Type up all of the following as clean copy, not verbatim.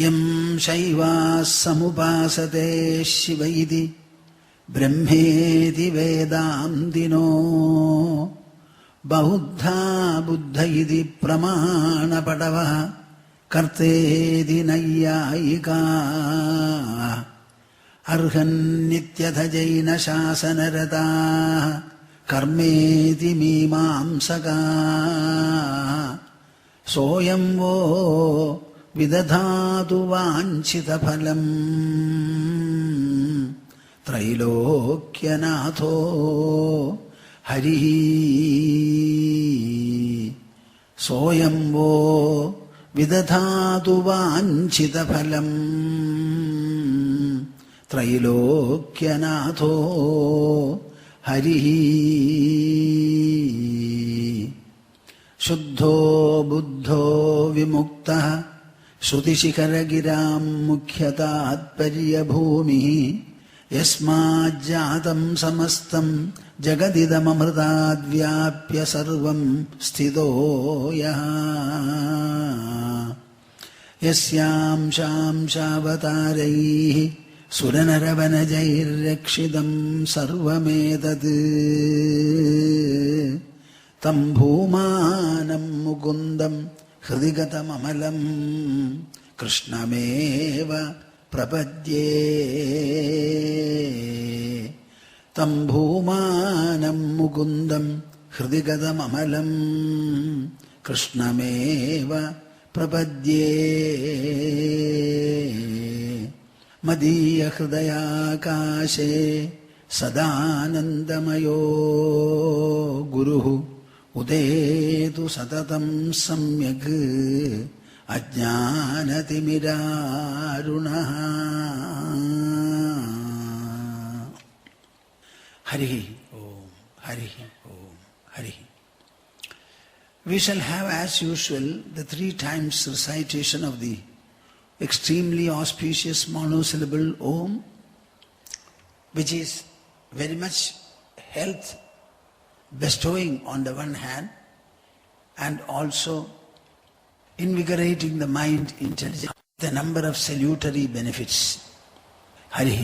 യം ശൈവാഃ സമുപാസതേ ശിവ ഇതി ബ്രഹ്മേതി വേദാന്തിനോ ബൗദ്ധാ ബുദ്ധ ഇതി പ്രമാണപടവഃ കർത്തേതി നൈയായികാഃ അർഹന്നിത്യഥ ജൈനശാസനരതാഃ കർമ്മേതി മീമാംസകാഃ സോയം വോ വിദധാതു വാഞ്ചിതഫലം ത്രൈലോക്യനാഥോ ഹരിഃ സോയം വോ വിദധാതു വാഞ്ചിതഫലം ത്രൈലോക്യനാഥോ ഹരിഃ ശുദ്ധോ ബുദ്ധോ വിമുക്തഃ ശ്രുതിശിഖരഗിരാം മുഖ്യതാത്പര്യഭൂമിഃ യസ്മാജ്ജാതം സമസ്തം ജഗദിദമമൃതാദ്വ്യാപ്യ സർവം സ്ഥിതോ യഃ യസ്യാംശാംശാവതാരൈഃ സുരനരവനജൈർരക്ഷിതം സർവമേതത് തം ഭൂമാനം മുകുന്ദം ഹൃദിഗതമമലം കൃഷ്ണമേവ പ്രപദ്യേ തം ഭൂമാനം മുകുന്ദം ഹൃദിഗതമമലം കൃഷ്ണമേവ പ്രപദ്യേ മദീയഹൃദയാകാശേ സദാനന്ദമയോ ഗുരുഃ ഉദേതു സതതം സമ്യക് അജ്ഞാനതിമിരാരുണഃ. ഹരിഃ ഓം ഹരിഃ ഓം ഹരിഃ. We shall have as usual the 3 times recitation of the extremely auspicious monosyllable Om, which is very much health bestowing on the one hand and also invigorating the mind, intelligence, the number of salutary benefits. Hari.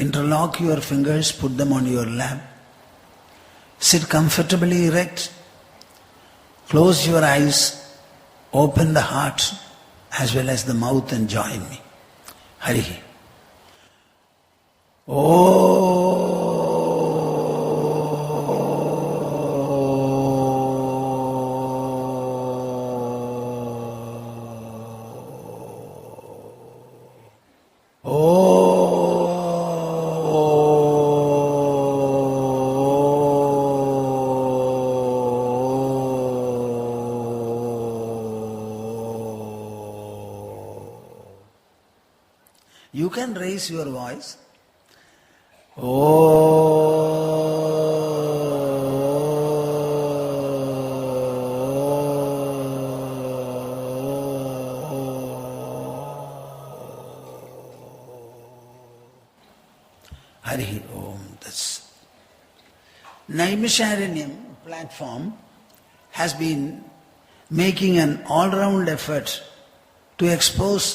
Interlock your fingers, put them on your lap. Sit comfortably erect. Close your eyes, open the heart as well as the mouth and join me. Hari. You can raise your voice. Hari Om. That's Naimisharanyam platform has been making an all-round effort to expose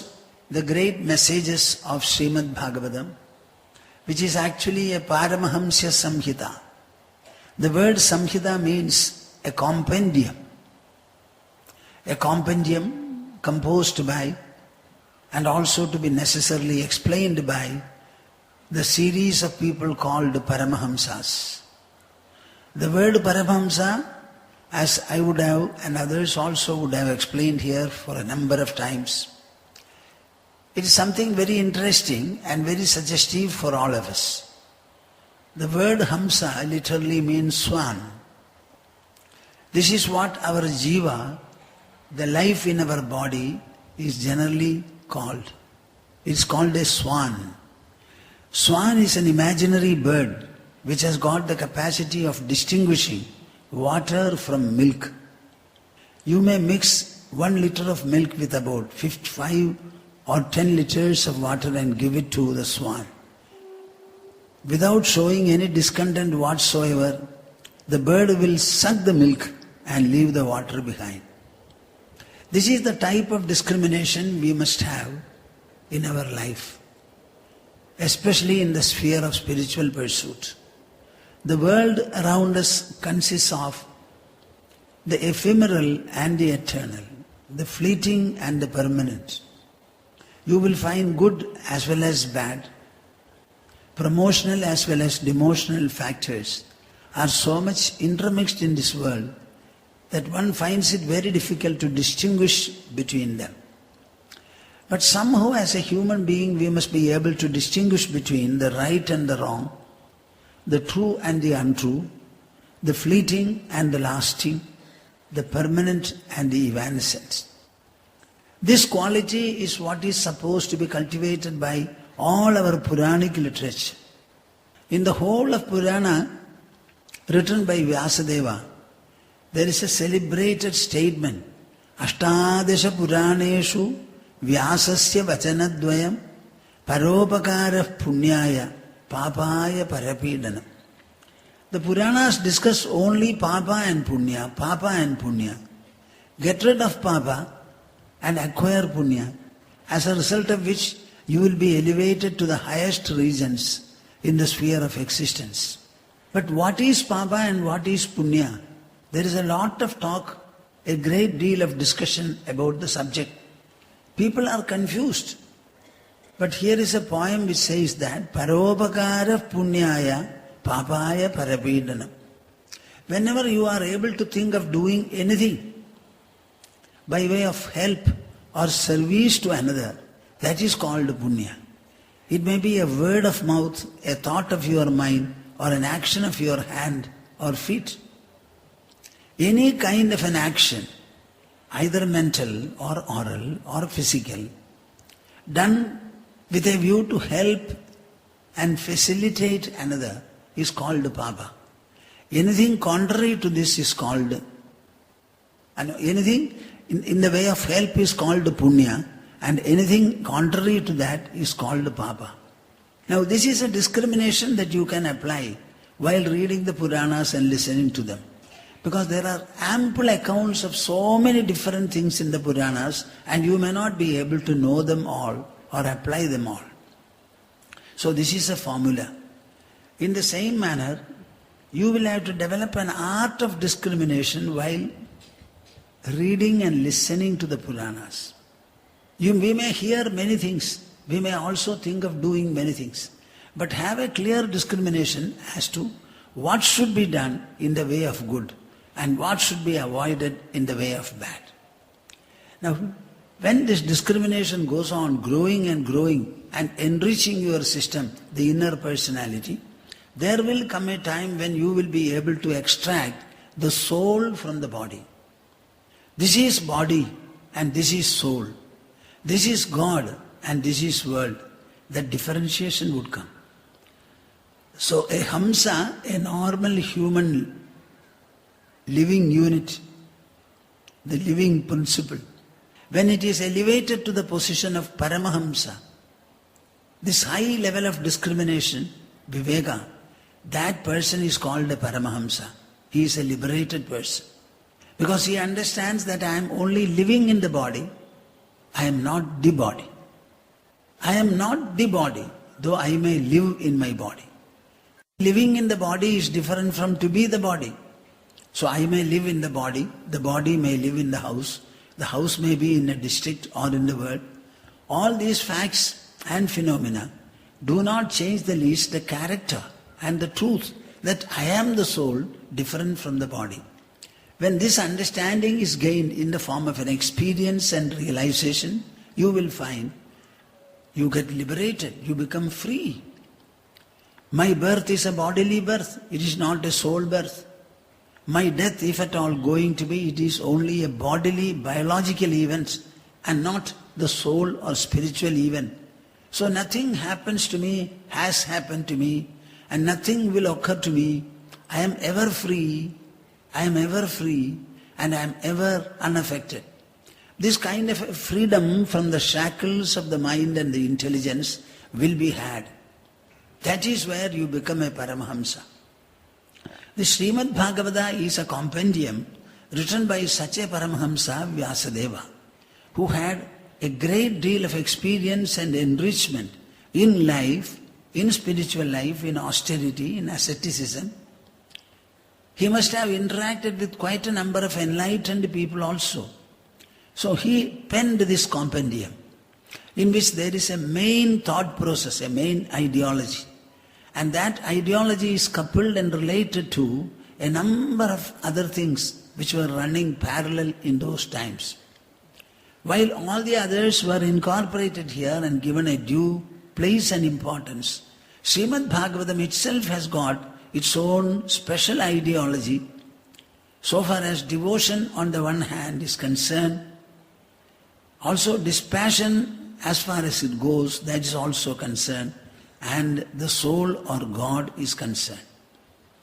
the great messages of Sreemad Bhagavatam, which is actually a Paramahamsya Samhita. The word Samhita means a compendium. A compendium composed by and also to be necessarily explained by the series of people called Paramahamsas. The word Paramahamsa, as I would have and others also would have explained here for a number of times, it is something very interesting and very suggestive for all of us. The word Hamsa literally means swan. This is what our jiva, the life in our body, is generally called. It is called a swan. Swan is an imaginary bird which has got the capacity of distinguishing water from milk. You may mix 1 liter of milk with about 5 or 10 liters of water and give it to the swan. Without showing any discontent whatsoever, the bird will suck the milk and leave the water behind. This is the type of discrimination we must have in our life, especially in the sphere of spiritual pursuit. The world around us consists of the ephemeral and the eternal, the fleeting and the permanent. You will find good as well as bad, promotional as well as demotional factors are so much intermixed in this world that one finds it very difficult to distinguish between them. But somehow as a human being we must be able to distinguish between the right and the wrong, the true and the untrue, the fleeting and the lasting, the permanent and the evanescent. This quality is what is supposed to be cultivated by all our Puranic literature. In the whole of Purana, written by Vyasadeva, there is a celebrated statement, Ashtadesha Puraneshu Vyasasya Vachanadvayam Paropakara Punyaya Papaya Parapidanam. The Puranas discuss only Papa and Punya, Papa and Punya. Get rid of Papa and acquire Punya, as a result of which you will be elevated to the highest regions in the sphere of existence. But what is Papa and what is Punya? There is a lot of talk, a great deal of discussion about the subject. People are confused. But here is a poem which says that Paropakara Punyaya Papaya Parapidanam. Whenever you are able to think of doing anything by way of help or service to another, that is called Punya. It may be a word of mouth, a thought of your mind, or an action of your hand or feet. Any kind of an action, either mental or oral or physical, done with a view to help and facilitate another is called Papa. Anything contrary to this is called, anything in the way of help is called Punya, and anything contrary to that is called Papa. Now this is a discrimination that you can apply while reading the Puranas and listening to them. Because there are ample accounts of so many different things in the Puranas, and you may not be able to know them all or apply them all. So this is a formula. In the same manner, you will have to develop an art of discrimination while reading and listening to the Puranas. We may hear many things, we may also think of doing many things, but have a clear discrimination as to what should be done in the way of good and what should be avoided in the way of bad. Now, when this discrimination goes on growing and enriching your system, the inner personality, there will come a time when you will be able to extract the soul from the body. This is body and this is soul. This is God and this is world. That differentiation would come. So a Hamsa, a normal human living unit, the living principle, when it is elevated to the position of Paramahamsa, this high level of discrimination, Viveka, that person is called a Paramahamsa. He is a liberated person. Because he understands that I am only living in the body, I am not the body. I am not the body, though I may live in my body. Living in the body is different from to be the body. So I may live in the body may live in the house may be in a district or in the world. All these facts and phenomena do not change the least the character and the truth that I am the soul different from the body. When this understanding is gained in the form of an experience and realization, you will find you get liberated, you become free. My birth is a bodily birth, it is not a soul birth. My death, if at all going to be, it is only a bodily, biological event and not the soul or spiritual event. So nothing happens to me, has happened to me, and nothing will occur to me. I am ever free, and I am ever unaffected. This kind of freedom from the shackles of the mind and the intelligence will be had. That is where you become a Paramahamsa. The Sreemad Bhagavatam is a compendium written by such a Paramahamsa, Vyasadeva, who had a great deal of experience and enrichment in life, in spiritual life, in austerity, in asceticism. He must have interacted with quite a number of enlightened people also. So he penned this compendium, in which there is a main thought process, a main ideology. And that ideology is coupled and related to a number of other things which were running parallel in those times. While all the others were incorporated here and given a due place and importance, Srimad Bhagavatam itself has got its own special ideology so far as devotion on the one hand is concerned. Also dispassion as far as it goes, that is also concerned, and the soul or God is concerned.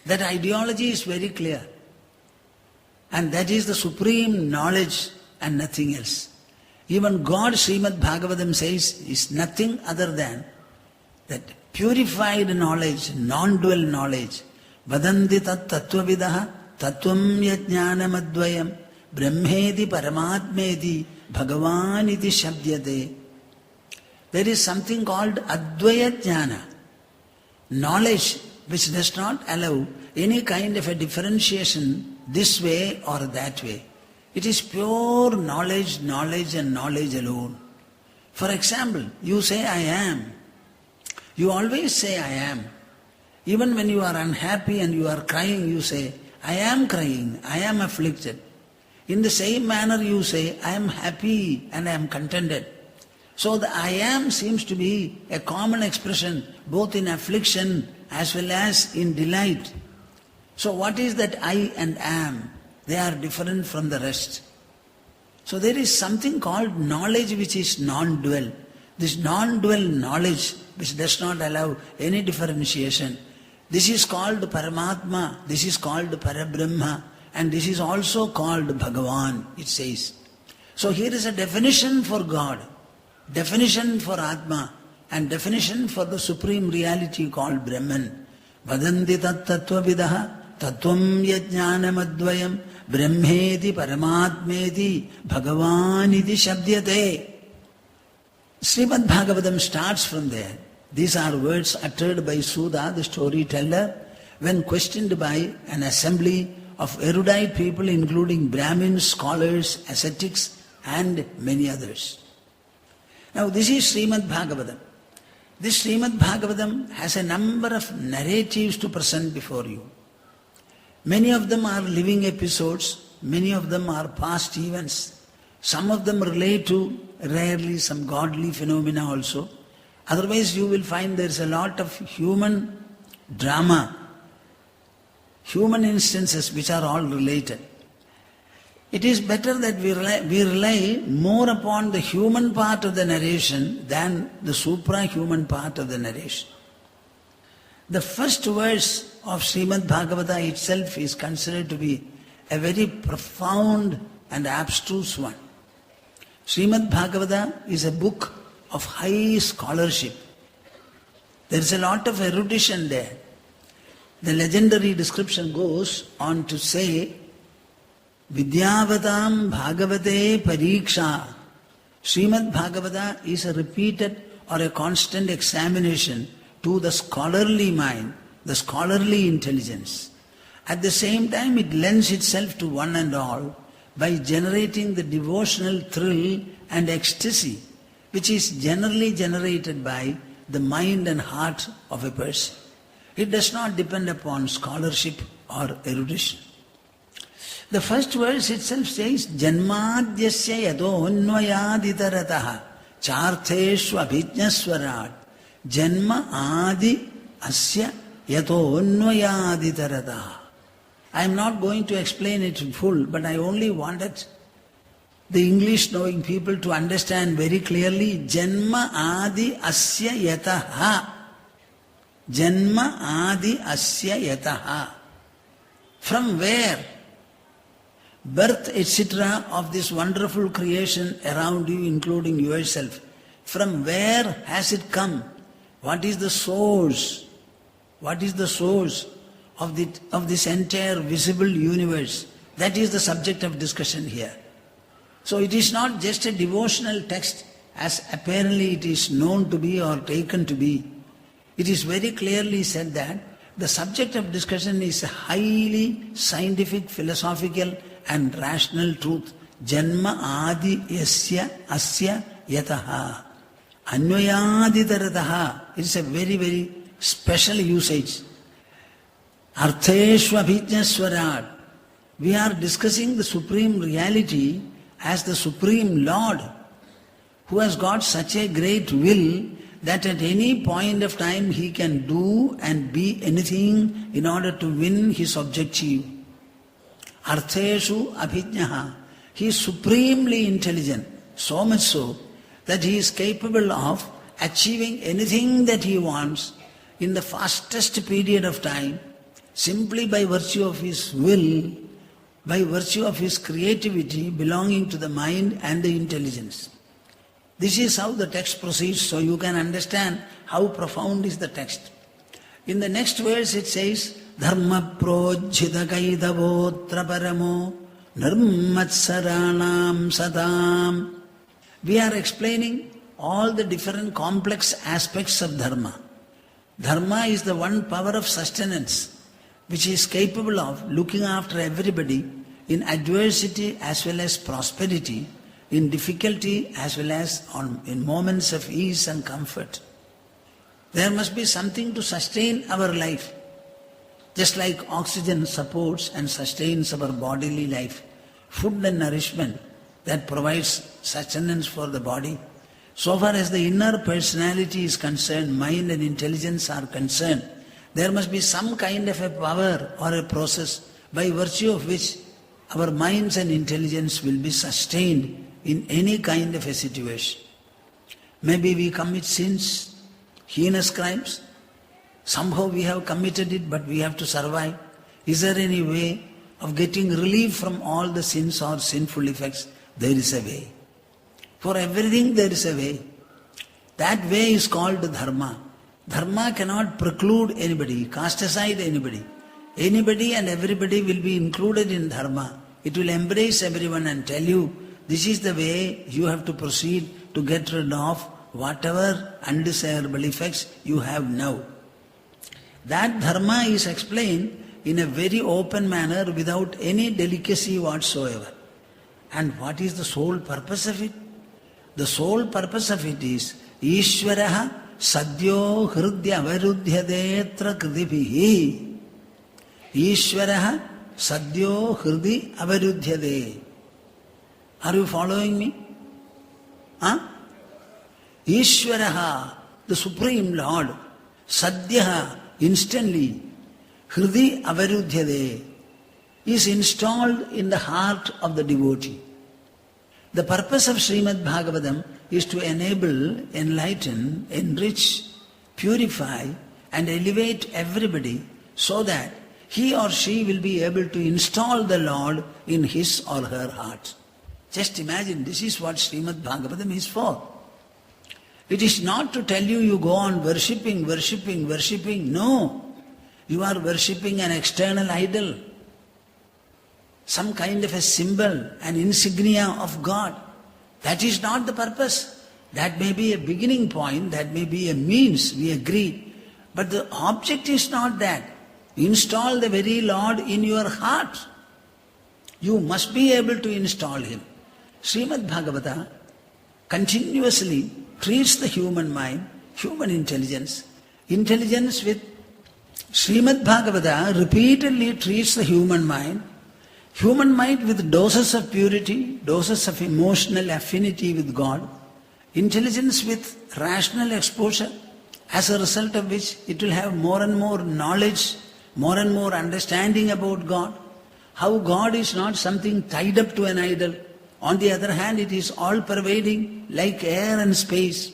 That ideology is very clear, and that is the supreme knowledge and nothing else. Even God, Srimad Bhagavatam says, is nothing other than that purified knowledge, non-dual knowledge. Vadanti tat tattvavidaha tattvam yajnanam advayam brahmedi paramatmedi bhagavan iti shabdyate. There is something called advaya jnana, knowledge which does not allow any kind of a differentiation this way or that way. It is pure knowledge, knowledge and knowledge alone. For example, you say I am. You always say I am. Even when you are unhappy and you are crying, you say, I am crying, I am afflicted. In the same manner you say, I am happy and I am contented. So the I am seems to be a common expression both in affliction as well as in delight. So what is that I and am? They are different from the rest. So there is something called knowledge which is non-dual. This non-dual knowledge which does not allow any differentiation. This is called Paramatma, this is called Parabrahma, and this is also called Bhagavan, it says. So here is a definition for God, definition for Atma, and definition for the supreme reality called Brahman. Vadanti tat tattvavidaha tattvam yajnanam advayam brahmedi paramatmedi bhagavan iti shabdyate. Srimad Bhagavatam starts from there. These are words uttered by Sudha, the storyteller, when questioned by an assembly of erudite people including Brahmins, scholars, ascetics and many others. Now this is Srimad Bhagavatam. This Srimad Bhagavatam has a number of narratives to present before you. Many of them are living episodes, many of them are past events. Some of them relate to rarely some godly phenomena also. Otherwise you will find there is a lot of human drama, human instances which are all related. It is better that we rely more upon the human part of the narration than the supra-human part of the narration. The first verse of Srimad Bhagavata itself is considered to be a very profound and abstruse one. Srimad Bhagavata is a book of high scholarship. There is a lot of erudition there. The legendary description goes on to say, Vidyavatam Bhagavate Pariksha. Srimad Bhagavata is a repeated or a constant examination to the scholarly mind, the scholarly intelligence. At the same time, it lends itself to one and all by generating the devotional thrill and ecstasy which is generally generated by the mind and heart of a person. It does not depend upon scholarship or erudition. The first verse itself says, Janmadhyasya yadonvayaditarataha chartheshu abhijnaswarat Janma adi asya yatonvayaditarataha. I am not going to explain it in full, but I only wanted the English knowing people to understand very clearly, Janma adi asya yataha. Janma adi asya yataha. From where? Birth, etc. of this wonderful creation around you, including yourself. From where has it come? What is the source? What is the source of this entire visible universe? That is the subject of discussion here. So it is not just a devotional text as apparently it is known to be or taken to be. It is very clearly said that the subject of discussion is a highly scientific, philosophical and rational truth. Janma adi yasya asya yataha. Anvayaditarataha. It is a very, very special usage. Artheshva abhijnaswarat. We are discussing the supreme reality as the supreme Lord, who has got such a great will that at any point of time he can do and be anything in order to win his objective. Artheshu abhijnaha. He is supremely intelligent, so much so that he is capable of achieving anything that he wants in the fastest period of time, simply by virtue of his will, by virtue of his creativity belonging to the mind and the intelligence. This is how the text proceeds, so you can understand how profound is the text. In the next verse it says, Dharma projhita kaidavotra paramo nirmatsaranam satam. We are explaining all the different complex aspects of dharma. Dharma is the one power of sustenance which is capable of looking after everybody in adversity as well as prosperity, in difficulty as well as in moments of ease and comfort. There must be something to sustain our life. Just like oxygen supports and sustains our bodily life, food and nourishment that provides sustenance for the body. So far as the inner personality is concerned, mind and intelligence are concerned, there must be some kind of a power or a process by virtue of which our minds and intelligence will be sustained in any kind of a situation. Maybe we commit sins, heinous crimes. Somehow we have committed it, but we have to survive. Is there any way of getting relief from all the sins or sinful effects? There is a way. For everything there is a way. That way is called dharma. Dharma cannot preclude anybody, cast aside anybody. Anybody and everybody will be included in dharma. It will embrace everyone and tell you, this is the way you have to proceed to get rid of whatever undesirable effects you have now. That dharma is explained in a very open manner without any delicacy whatsoever. And what is the sole purpose of it? The sole purpose of it is Ishvaraha sadyo hridya avarudhyadetra kridibhihi. Ishvaraha sadyo hridhi avarudhyade. Are you following me? Ishvaraha, the Supreme Lord, sadyaha, instantly, hridhi avarudhyade, is installed in the heart of the devotee. The purpose of Sreemad Bhagavatam is to enable, enlighten, enrich, purify and elevate everybody so that he or she will be able to install the Lord in his or her heart. Just imagine, this is what Sreemad Bhagavatam is for. It is not to tell you, you go on worshipping. No. You are worshipping an external idol. Some kind of a symbol, an insignia of God. That is not the purpose. That may be a beginning point, that may be a means, we agree. But the object is not that. Install the very Lord in your heart. You must be able to install Him. Srimad Bhagavata continuously treats the human mind, human intelligence. Intelligence with Srimad Bhagavata repeatedly treats the human mind with doses of purity, doses of emotional affinity with God, intelligence with rational exposure, as a result of which it will have more and more knowledge, more and more understanding about God, how God is not something tied up to an idol. On the other hand, it is all-pervading, like air and space.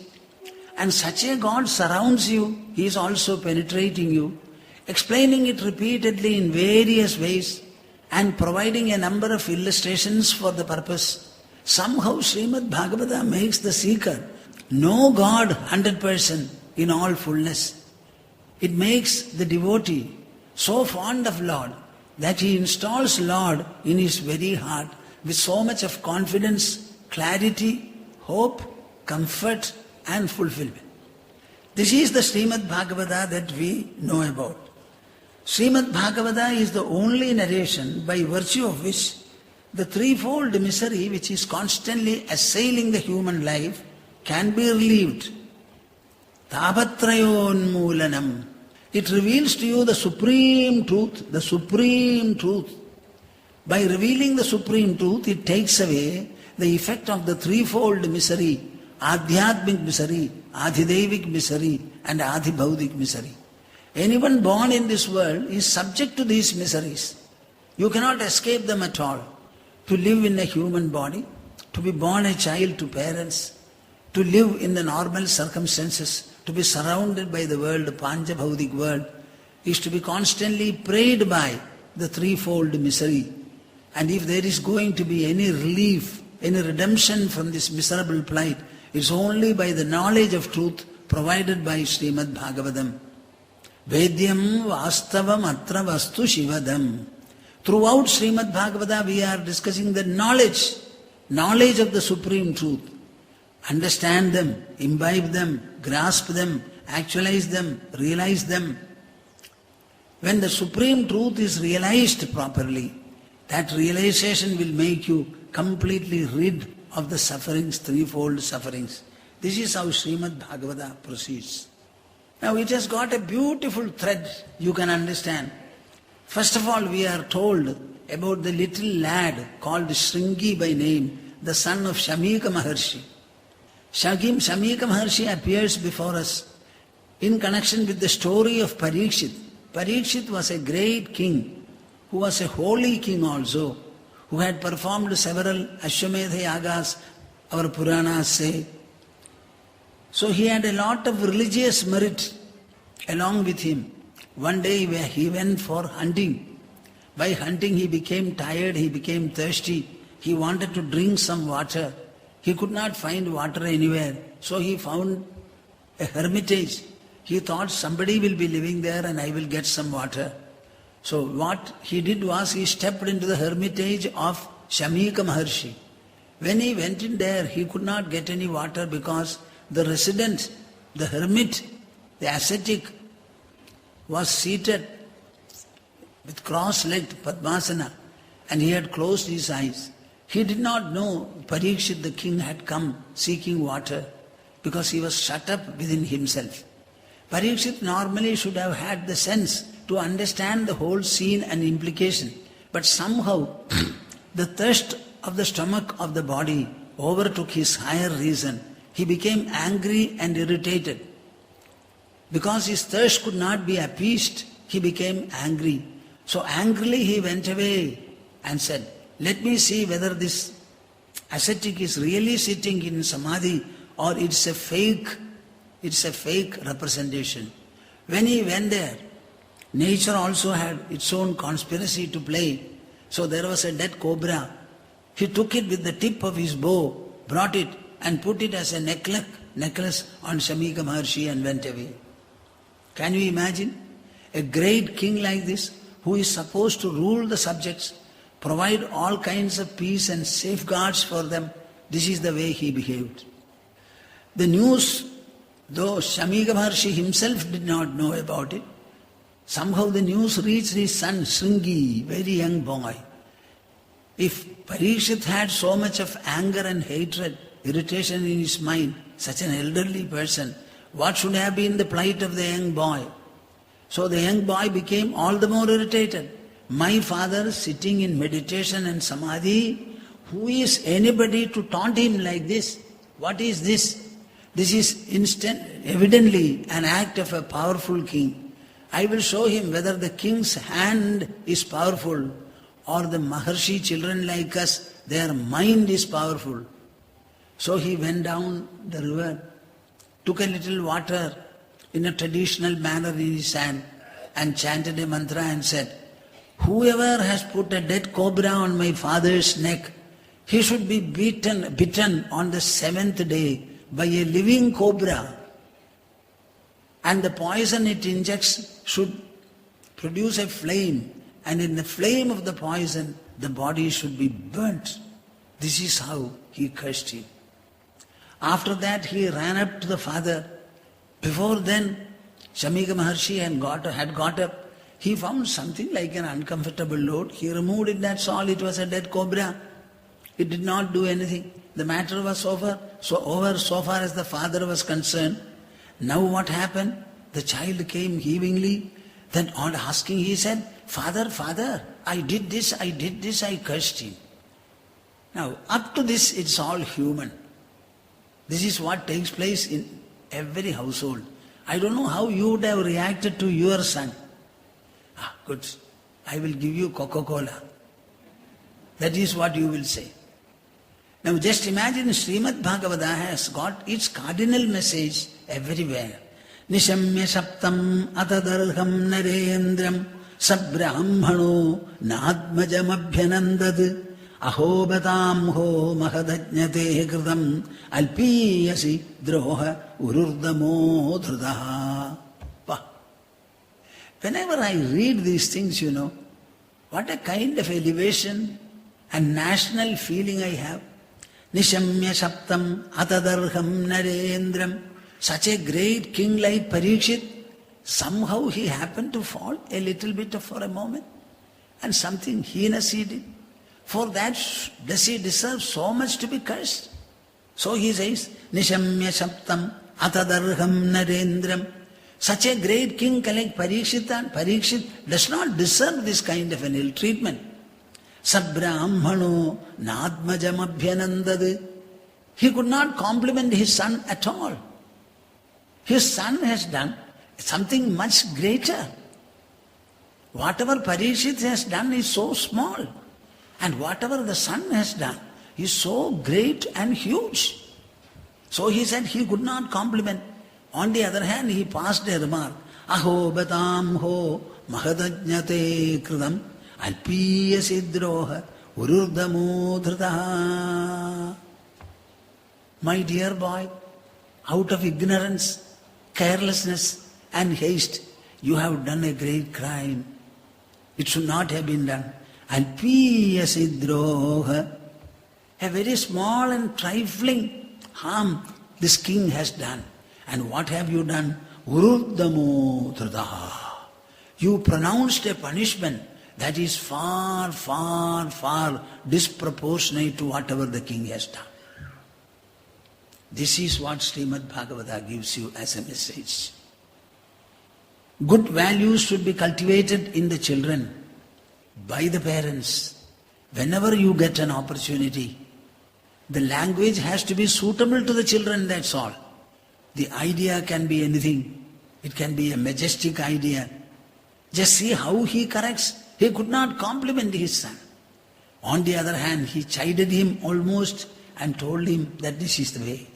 And such a God surrounds you, He is also penetrating you, explaining it repeatedly in various ways, and providing a number of illustrations for the purpose. Somehow Srimad Bhagavata makes the seeker know God 100% in all fullness. It makes the devotee so fond of Lord that he installs Lord in his very heart with so much of confidence, clarity, hope comfort and fulfillment. This is the Sreemad Bhagavata that we know about. Sreemad Bhagavata is the only narration by virtue of which the threefold misery which is constantly assailing the human life can be relieved. Tapatrayonmoolanam. It reveals to you the supreme truth, the supreme truth. By revealing the supreme truth, it takes away the effect of the threefold misery, Adhyatmic misery, Adhidevik misery and Adhibhaudik misery. Anyone born in this world is subject to these miseries. You cannot escape them at all. To live in a human body, to be born a child to parents, to live in the normal circumstances, to be surrounded by the world, the Panchabhaudik world, is to be constantly preyed by the threefold misery. And if there is going to be any relief, any redemption from this miserable plight, it's only by the knowledge of truth provided by Srimad Bhagavatam. Vedyam vastavam atra vastu shivadam. Throughout Srimad Bhagavata we are discussing the knowledge of the supreme truth. Understand them, imbibe them, grasp them, actualize them, realize them. When the supreme truth is realized properly, that realization will make you completely rid of the sufferings, threefold sufferings. This is how Srimad Bhagavata proceeds. Now it has got a beautiful thread you can understand. First of all, we are told about the little lad called Shringi by name, the son of Shamika Maharshi. Shamika Maharshi appears before us in connection with the story of Parikshit. Parikshit was a great king, who was a holy king also, who had performed several Ashwamedha Yagas, our Puranas say. So he had a lot of religious merit along with him. One day he went for hunting. By hunting he became tired, he became thirsty. He wanted to drink some water. He could not find water anywhere. So he found a hermitage. He thought somebody will be living there and I will get some water. So what he did was he stepped into the hermitage of Shamika Maharshi. When he went in there, he could not get any water because the resident, the hermit, the ascetic, was seated with cross-legged Padmasana and he had closed his eyes. He did not know Parikshit the king had come seeking water because he was shut up within himself. Parikshit normally should have had the sense to understand the whole scene and implication, but somehow the thirst of the stomach of the body overtook his higher reason. He became angry and irritated. Because his thirst could not be appeased, he became angry. So angrily he went away and said, let me see whether this ascetic is really sitting in samadhi or it's a fake representation. When he went there, nature also had its own conspiracy to play. So there was a dead cobra. He took it with the tip of his bow, brought it and put it as a necklace on Shamika Maharshi and went away. Can you imagine? A great king like this, who is supposed to rule the subjects, provide all kinds of peace and safeguards for them, this is the way he behaved. The news, though Shamika Maharshi himself did not know about it, somehow the news reached his son Shringi, very young boy. If Parikshit had so much of anger and hatred, irritation in his mind, such an elderly person, what should have been the plight of the young boy? So the young boy became all the more irritated. My father sitting in meditation and samadhi, who is anybody to taunt him like this? What is this? This is evidently an act of a powerful king. I will show him whether the king's hand is powerful or the Maharshi children like us, their mind is powerful. So he went down the river, took a little water in a traditional manner in his hand and chanted a mantra and said, whoever has put a dead cobra on my father's neck, he should be bitten on the 7th day by a living cobra, and the poison it injects should produce a flame, and in the flame of the poison the body should be burnt. This is how he cursed him. After that he ran up to the father. Before then, Shamika Maharshi had got up. He found something like an uncomfortable load. He removed it, that's all. It was a dead cobra. It did not do anything. The matter was over so far as the father was concerned. Now what happened? The child came heavingly. Then on asking, he said, Father, I did this, I cursed him. Now, up to this, it's all human. This is what takes place in every household. I don't know how you would have reacted to your son. Good, I will give you Coca-Cola. That is what you will say. Now just imagine Sreemad Bhagavata has got its cardinal message everywhere. Nishamya saptam atadarham narendram sabrahmano nadmajam abhyanandad ahobatam ho mahadajnate kritam alpiyasi droha ururdamo dhrudaha. Whenever I read these things, what a kind of elevation and national feeling I have. Nishamya saptam atadarham narendram. Such a great king like Parikshit, somehow he happened to fall a little bit for a moment. And something heinous he did. For that, does he deserve so much to be cursed? So he says, Nishamya saptam atadarham narendram. Such a great king like Parikshit does not deserve this kind of an ill treatment. Sabrahmano nadmajam abhyanandad. He could not compliment his son at all. His son has done something much greater. Whatever Parikshit has done is so small. And whatever the son has done is so great and huge. So he said he could not compliment. On the other hand, he passed a remark. Aho batam ho mahadajnate kritam alpiya sidroha ururdamo dhritaha. My dear boy, out of ignorance, carelessness and haste, you have done a great crime. It should not have been done. Alpiya sidroha. A very small and trifling harm this king has done. And what have you done? Ururdamo dhritaha. You pronounced a punishment that is far, far, far disproportionate to whatever the king has done. This is what Srimad Bhagavata gives you as a message. Good values should be cultivated in the children by the parents. Whenever you get an opportunity, the language has to be suitable to the children, that's all. The idea can be anything. It can be a majestic idea. Just see how he corrects. He could not compliment his son. On the other hand, he chided him almost and told him that this is the way.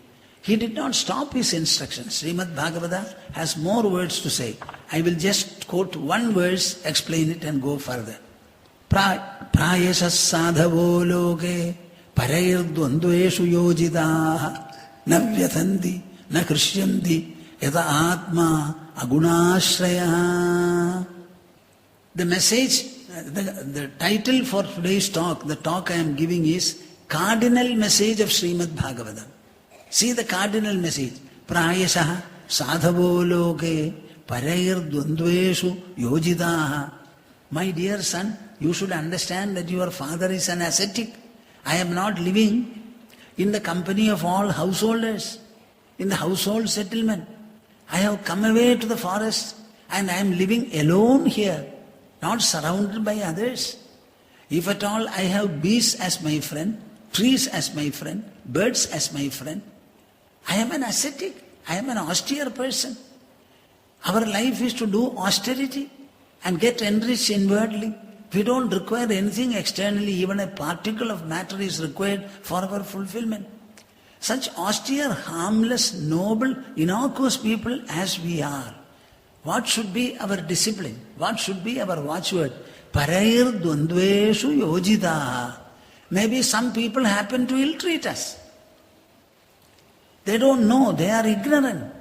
He did not stop his instructions. Srimad Bhagavata has more words to say. I will just quote one verse, explain it and go further. Prayasas sadhavo loke parairdvandveshu yojitaha navyathanti na krishyamti yata atma agunashraya. The message, the title for today's talk, the talk I am giving is Cardinal Message of Srimad Bhagavatam. See the cardinal message. Prayasah sadhavo loke parairdvandveshu yojitaha. My dear son, you should understand that your father is an ascetic. I am not living in the company of all householders, in the household settlement. I have come away to the forest and I am living alone here, not surrounded by others. If at all I have beasts as my friend, trees as my friend, birds as my friend, I am an ascetic, I am an austere person. Our life is to do austerity and get enriched inwardly. We don't require anything externally, even a particle of matter is required for our fulfillment. Such austere, harmless, noble, innocuous people as we are, what should be our discipline? What should be our watchword? Parairdvandveshu yojitaha. Maybe some people happen to ill-treat us. They don't know, they are ignorant.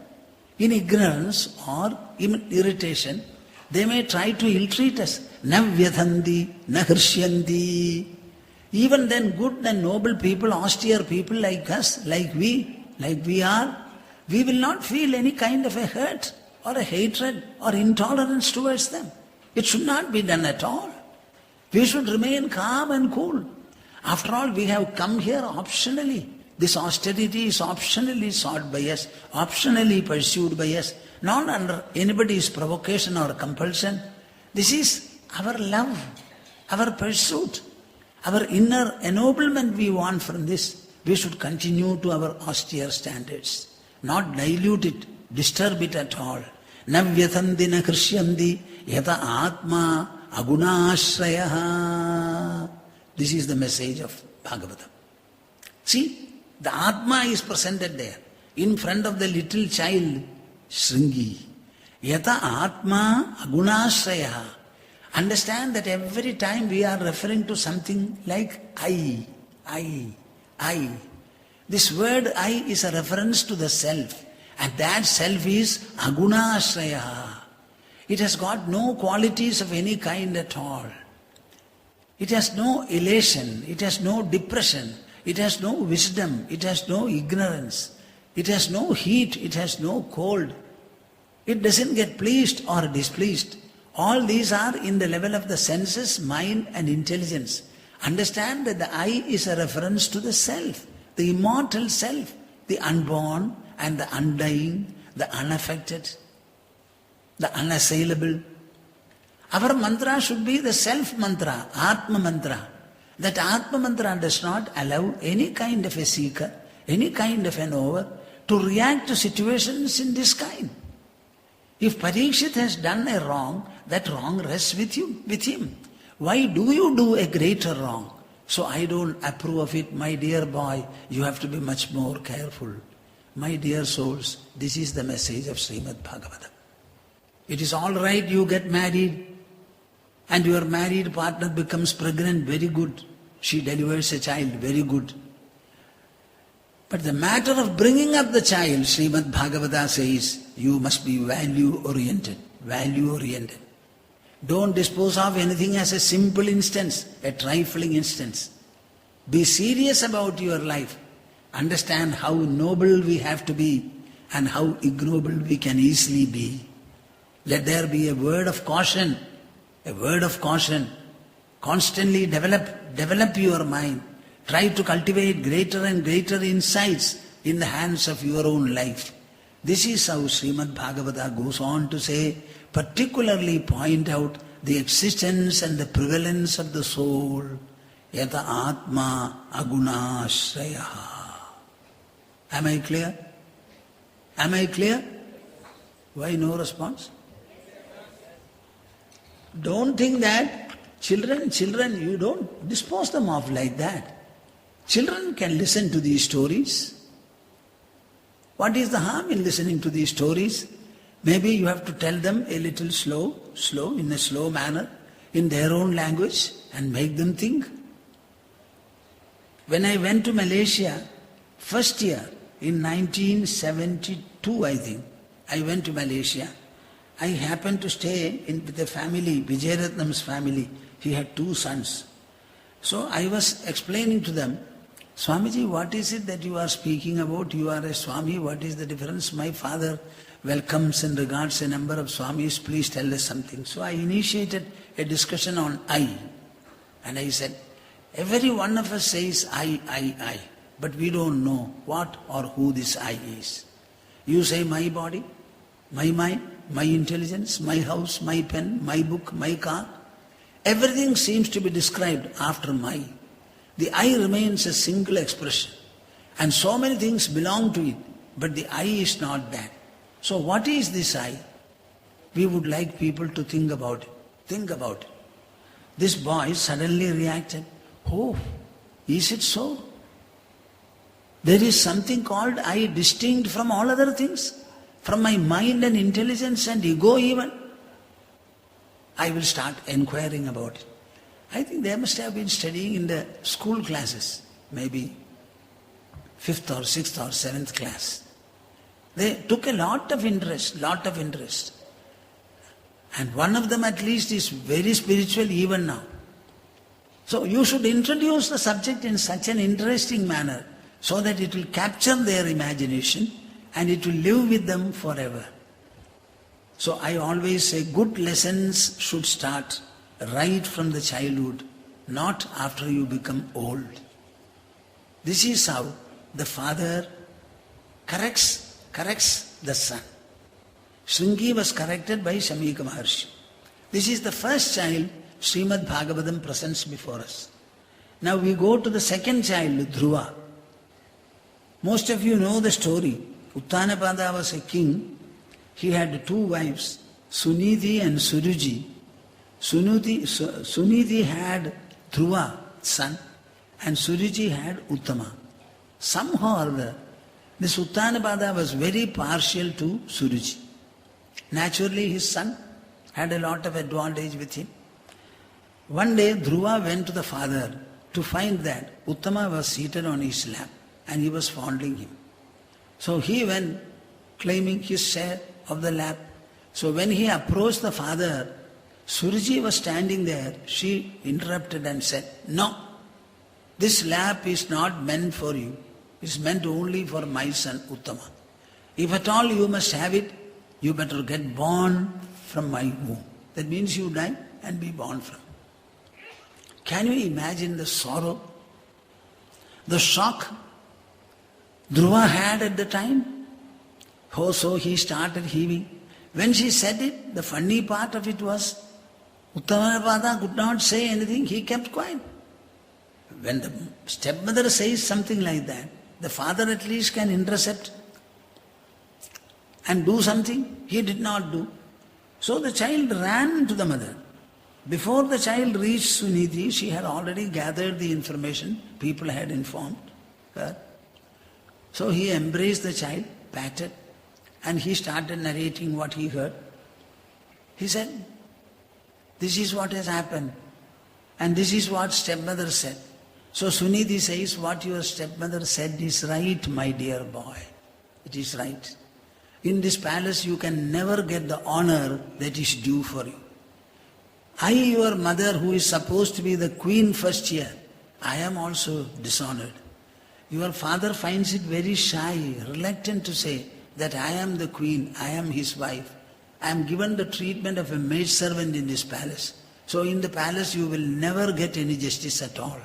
In ignorance or in irritation, they may try to ill-treat us. Na vyathanti, na hrishyanti. Even then good and noble people, austere people like us, like we, like we are, we will not feel any kind of a hurt or a hatred or intolerance towards them. It should not be done at all. We should remain calm and cool. After all, we have come here optionally. This austerity is optionally sought by us, optionally pursued by us, not under anybody's provocation or compulsion. This is our love, our pursuit, our inner ennoblement we want from this. We should continue to our austere standards, not dilute it, disturb it at all. Na vyathandi na krishyandi yata atma agunashraya. This is the message of Bhagavatam. See, the Atma is presented there, in front of the little child, Shringi. Yata Atma agunashraya. Understand that every time we are referring to something like I. This word I is a reference to the self, and that self is agunashraya. It has got no qualities of any kind at all. It has no elation, it has no depression, it has no wisdom, it has no ignorance, it has no heat, it has no cold. It doesn't get pleased or displeased. All these are in the level of the senses, mind and intelligence. Understand that the I is a reference to the self, the immortal self, the unborn and the undying, the unaffected, the unassailable. Our mantra should be the self mantra, Atma mantra. That Atma mantra does not allow any kind of a seeker, any kind of an knower to react to situations in this kind. If Parikshit has done a wrong, that wrong rests with him. Why do you do a greater wrong? So I don't approve of it, my dear boy, you have to be much more careful. My dear souls, this is the message of Sreemad Bhagavatam. It is all right you get married, and your married partner becomes pregnant, very good. She delivers a child, very good. But the matter of bringing up the child, Srimad Bhagavata says, you must be value-oriented. Value-oriented. Don't dispose of anything as a simple instance, a trifling instance. Be serious about your life. Understand how noble we have to be and how ignoble we can easily be. Let there be a word of caution. A word of caution. Constantly develop your mind. Try to cultivate greater and greater insights in the hands of your own life. This is how Srimad Bhagavata goes on to say, particularly point out the existence and the prevalence of the soul. Yata Atma Agunashraya. Am I clear? Am I clear? Why no response? Don't think that children, you don't dispose them off like that. Children can listen to these stories. What is the harm in listening to these stories? Maybe you have to tell them a little slow, in a slow manner, in their own language, and make them think. When I went to Malaysia, first year, in 1972 I think, I went to Malaysia. I happened to stay with a family, Vijayaratnam's family. He had 2 sons. So I was explaining to them, Swamiji, what is it that you are speaking about? You are a Swami, what is the difference? My father welcomes and regards a number of Swamis, please tell us something. So I initiated a discussion on I. And I said, every one of us says I. But we don't know what or who this I is. You say my body, my mind, my intelligence, my house, my pen, my book, my car. Everything seems to be described after my. The I remains a single expression. And so many things belong to it. But the I is not that. So what is this I? We would like people to think about it. Think about it. This boy suddenly reacted, oh, is it so? There is something called I distinct from all other things, from my mind and intelligence and ego even. I will start inquiring about it. I think they must have been studying in the school classes, maybe 5th or 6th or 7th class. They took a lot of interest. And one of them at least is very spiritual even now. So you should introduce the subject in such an interesting manner so that it will capture their imagination and it will live with them forever. So I always say good lessons should start right from the childhood, not after you become old. This is how the father corrects the son. Shringi was corrected by Shamika Maharshi. This is the first child Sreemad Bhagavatam presents before us. Now we go to the second child, Dhruva. Most of you know the story. Uttanapada was a king. He had two wives, Suniti and Suruji. Suniti had Dhruva, son, and Suruji had Uttama. Somehow or other, this Uttanapada was very partial to Suruji. Naturally, his son had a lot of advantage with him. One day, Dhruva went to the father to find that Uttama was seated on his lap and he was fondling him. So he went claiming his share of the lap. So when he approached the father, Suruji was standing there. She interrupted and said, "No, this lap is not meant for you. It's meant only for my son Uttama. If at all you must have it, you better get born from my womb." That means you die and be born from. Can you imagine the sorrow, the shock Dhruva had at the time? Oh, so he started heaving. When she said it, the funny part of it was, Uttamapada could not say anything, he kept quiet. When the stepmother says something like that, the father at least can intercept and do something. He did not do. So the child ran to the mother. Before the child reached Suniti, she had already gathered the information people had informed her. So he embraced the child, patted, and he started narrating what he heard. He said, "This is what has happened, and this is what stepmother said." So Suniti says, "What your stepmother said is right, my dear boy. It is right. In this palace you can never get the honor that is due for you. I, your mother, who is supposed to be the queen first year, I am also dishonored. Your father finds it very shy, reluctant to say that I am the queen, I am his wife. I am given the treatment of a maidservant in this palace. So in the palace you will never get any justice at all.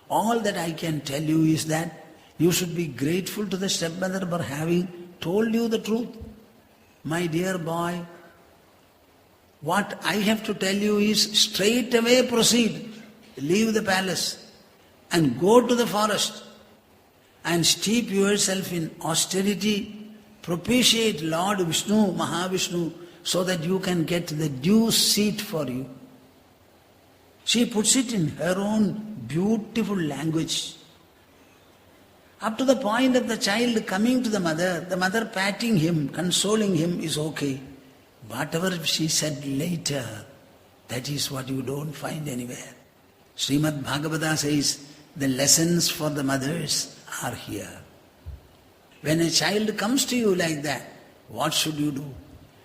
All that I can tell you is that you should be grateful to the stepmother for having told you the truth. My dear boy, what I have to tell you is straight away proceed, leave the palace and go to the forest and steep yourself in austerity, propitiate Lord Vishnu, Mahavishnu, so that you can get the due seat for you." She puts it in her own beautiful language. Up to the point of the child coming to the mother patting him, consoling him is okay. Whatever she said later, that is what you don't find anywhere. Srimad Bhagavatam says, the lessons for the mothers are here. When a child comes to you like that, what should you do?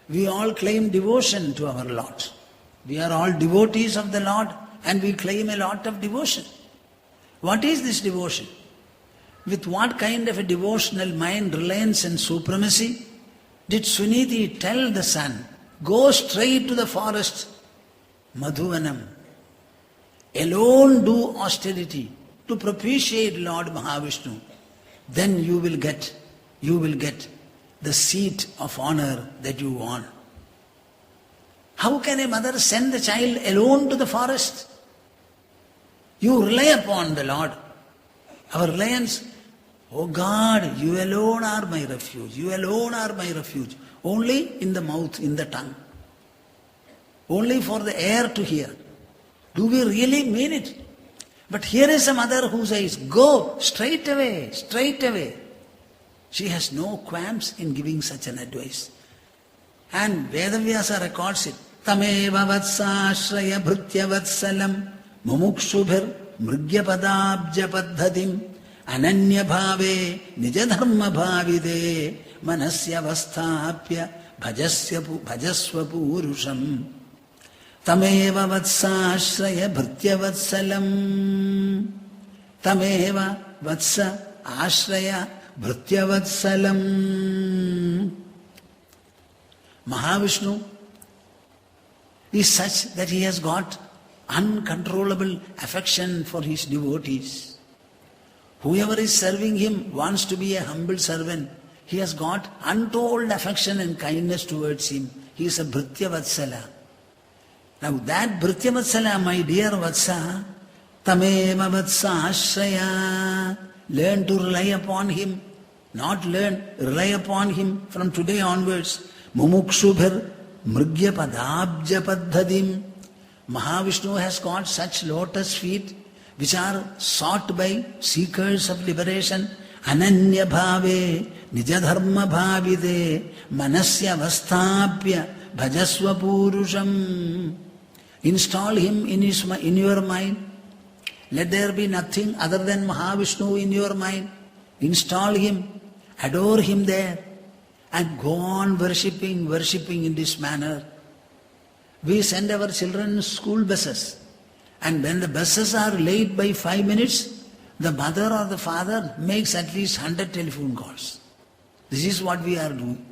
We all claim devotion to our Lord. We are all devotees of the Lord and we claim a lot of devotion. What is this devotion? With what kind of a devotional mind, reliance and supremacy did Suniti tell the son, "Go straight to the forest, Madhuvanam. Alone do austerity to propitiate Lord Mahavishnu. Then you will get the seat of honor that you want." How can a mother send the child alone to the forest? You rely upon the Lord. Our reliance, "Oh God, you alone are my refuge. You alone are my refuge." Only in the mouth, in the tongue. Only for the air to hear. Do we really mean it? But here is a mother who says, "Go straight away, straight away." She has no qualms in giving such an advice. And Vedavyasa records it. "Tameva vatsashraya bhritya vatsalam mumukshubhir mrigyapadabja paddhatim ananya bhave nijadharma bhavide manasya vasthapya bhajasva purusham." Tameva vatsashraya bhritya vatsalam. Tameva vatsa, ashraya bhrityavatsalam. Mahavishnu is such that he has got uncontrollable affection for his devotees. Whoever is serving him wants to be a humble servant. He has got untold affection and kindness towards him. He is a Bhrityavatsala. Now that Bhrityavatsala, my dear Vatsa, Tameva Vatsa Ashraya, learn to rely upon him. Not learn, rely upon him from today onwards. Mumukshubhir Mrigya Padabja Padhadim. Mahavishnu has got such lotus feet which are sought by seekers of liberation. Ananya bhave nijadharma bhavide manasya vastapya bhajasva purusham. Install him in your mind. Let there be nothing other than Mahavishnu in your mind. Install him, adore him there, and go on worshipping in this manner. We send our children school buses, and when the buses are late by 5 minutes, the mother or the father makes at least 100 telephone calls. This is what we are doing.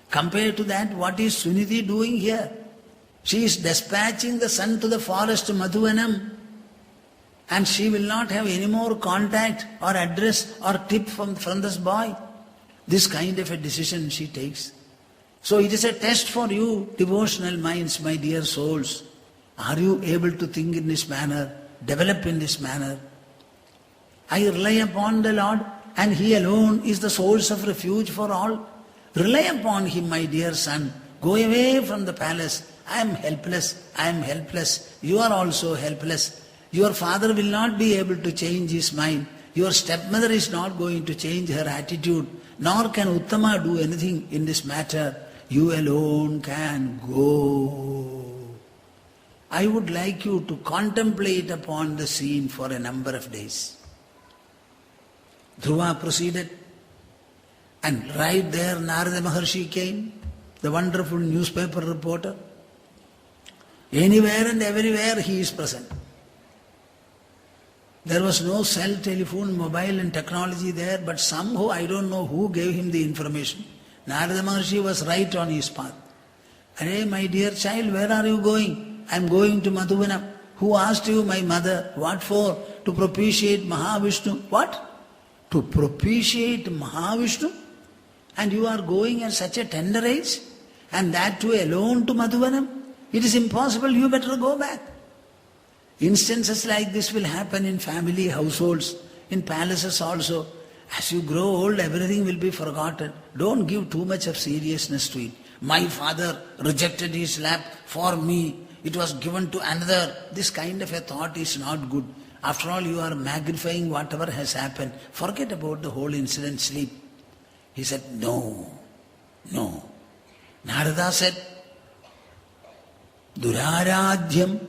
Compared to that, what is Suniti doing here? She is dispatching the son to the forest Madhuvanam, and she will not have any more contact or address or tip from this boy. This kind of a decision she takes. So it is a test for you, devotional minds, my dear souls. Are you able to think in this manner, develop in this manner? I rely upon the Lord, and He alone is the source of refuge for all. Rely upon Him, my dear son. Go away from the palace. I am helpless. You are also helpless. Your father will not be able to change his mind. Your stepmother is not going to change her attitude. Nor can Uttama do anything in this matter. You alone can go. I would like you to contemplate upon the scene for a number of days. Dhruva proceeded, and right there Narada Maharshi came, the wonderful newspaper reporter. Anywhere and everywhere he is present. There was no cell, telephone, mobile and technology there, but somehow I don't know who gave him the information. Narada Maharshi was right on his path. Hey, my dear child, where are you going? I am going to Madhuvanam. Who asked you, my mother? What for? To propitiate Mahavishnu. What? To propitiate Mahavishnu? And you are going at such a tender age? And that too alone to Madhuvanam? It is impossible, you better go back. Instances like this will happen in family households, in palaces also. As you grow old, everything will be forgotten. Don't give too much of seriousness to it. My father rejected his lap for me. It was given to another. This kind of a thought is not good. After all, you are magnifying whatever has happened. Forget about the whole incident, sleep. He said, no. Narada said, Duraradhyam.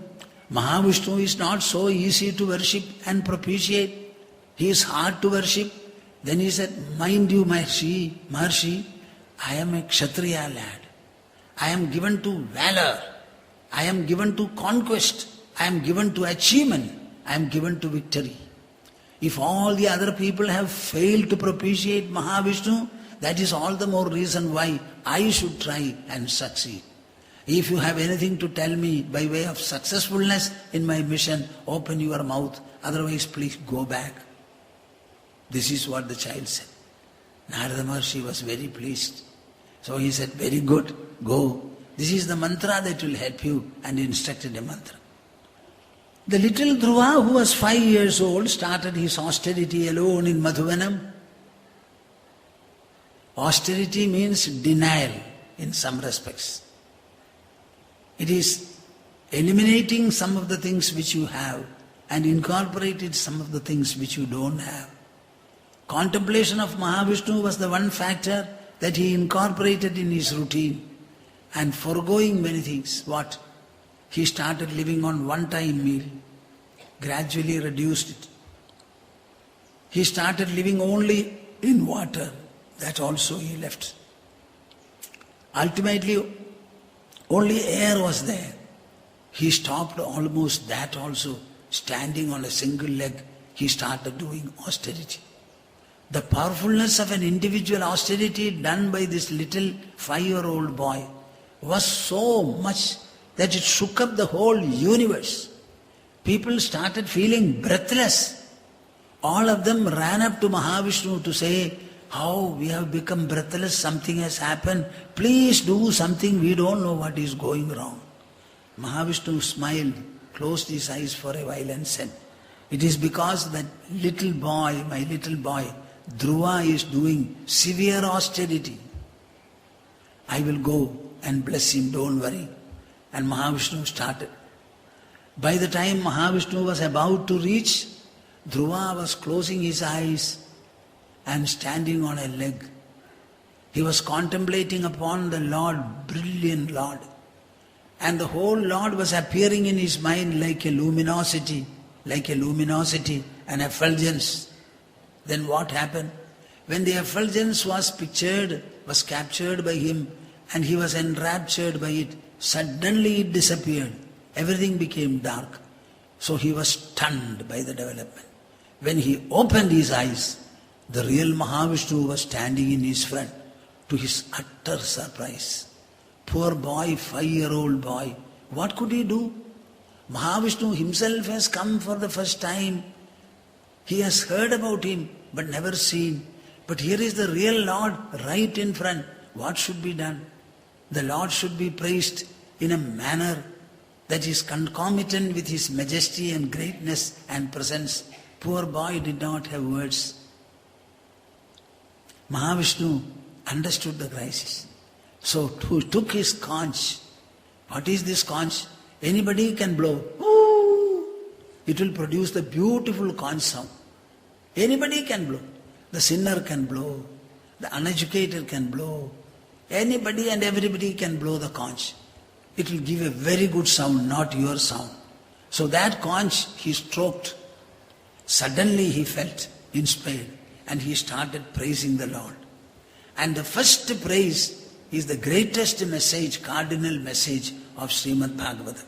Mahavishnu is not so easy to worship and propitiate. He is hard to worship. Then he said, mind you, Maharshi, I am a Kshatriya lad. I am given to valor. I am given to conquest. I am given to achievement. I am given to victory. If all the other people have failed to propitiate Mahavishnu, that is all the more reason why I should try and succeed. If you have anything to tell me by way of successfulness in my mission, open your mouth. Otherwise, please go back. This is what the child said. Narada Maharshi was very pleased. So he said, very good, go. This is the mantra that will help you, and instructed a mantra. The little Dhruva, who was 5 years old, started his austerity alone in Madhuvanam. Austerity means denial in some respects. It is eliminating some of the things which you have and incorporated some of the things which you don't have. Contemplation of Mahavishnu was the one factor that he incorporated in his routine, and foregoing many things. What? He started living on one-time meal, gradually reduced it. He started living only in water, that also he left. Ultimately, only air was there. He stopped almost that also. Standing on a single leg, he started doing austerity. The powerfulness of an individual austerity done by this little 5-year-old boy was so much that it shook up the whole universe. People started feeling breathless. All of them ran up to Mahavishnu to say, how we have become breathless, something has happened. Please do something, we don't know what is going wrong. Mahavishnu smiled, closed his eyes for a while and said, it is because that little boy, my little boy, Dhruva is doing severe austerity. I will go and bless him, don't worry. And Mahavishnu started. By the time Mahavishnu was about to reach, Dhruva was closing his eyes and standing on a leg. He was contemplating upon the Lord, brilliant Lord. And the whole Lord was appearing in his mind like a luminosity, an effulgence. Then what happened? When the effulgence was captured by him, and he was enraptured by it, suddenly it disappeared. Everything became dark. So he was stunned by the development. When he opened his eyes, the real Mahavishnu was standing in his front, to his utter surprise. Poor boy, 5-year-old boy, what could he do? Mahavishnu himself has come for the first time. He has heard about him, but never seen. But here is the real Lord right in front. What should be done? The Lord should be praised in a manner that is concomitant with his majesty and greatness and presence. Poor boy did not have words. Mahavishnu understood the crisis. So he took his conch. What is this conch? Anybody can blow. Ooh! It will produce the beautiful conch sound. Anybody can blow. The sinner can blow. The uneducated can blow. Anybody and everybody can blow the conch. It will give a very good sound, not your sound. So that conch he stroked. Suddenly he felt inspired and he started praising the Lord. And the first praise is the greatest message, cardinal message of Sreemad Bhagavatam.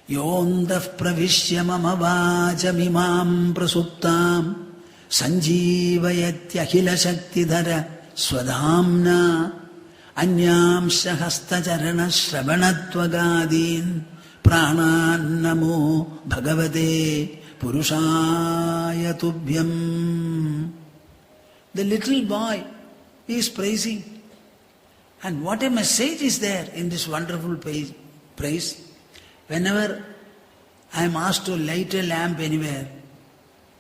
Yondav pravishya mama vajamimam prasuptam sanjeevayatyahila shaktidhara swadhamna anyamsha hastacharana shravanatvagadin pranannamo bhagavate purushaya tubhyam. The little boy is praising. And what a message is there in this wonderful praise. Whenever I am asked to light a lamp anywhere,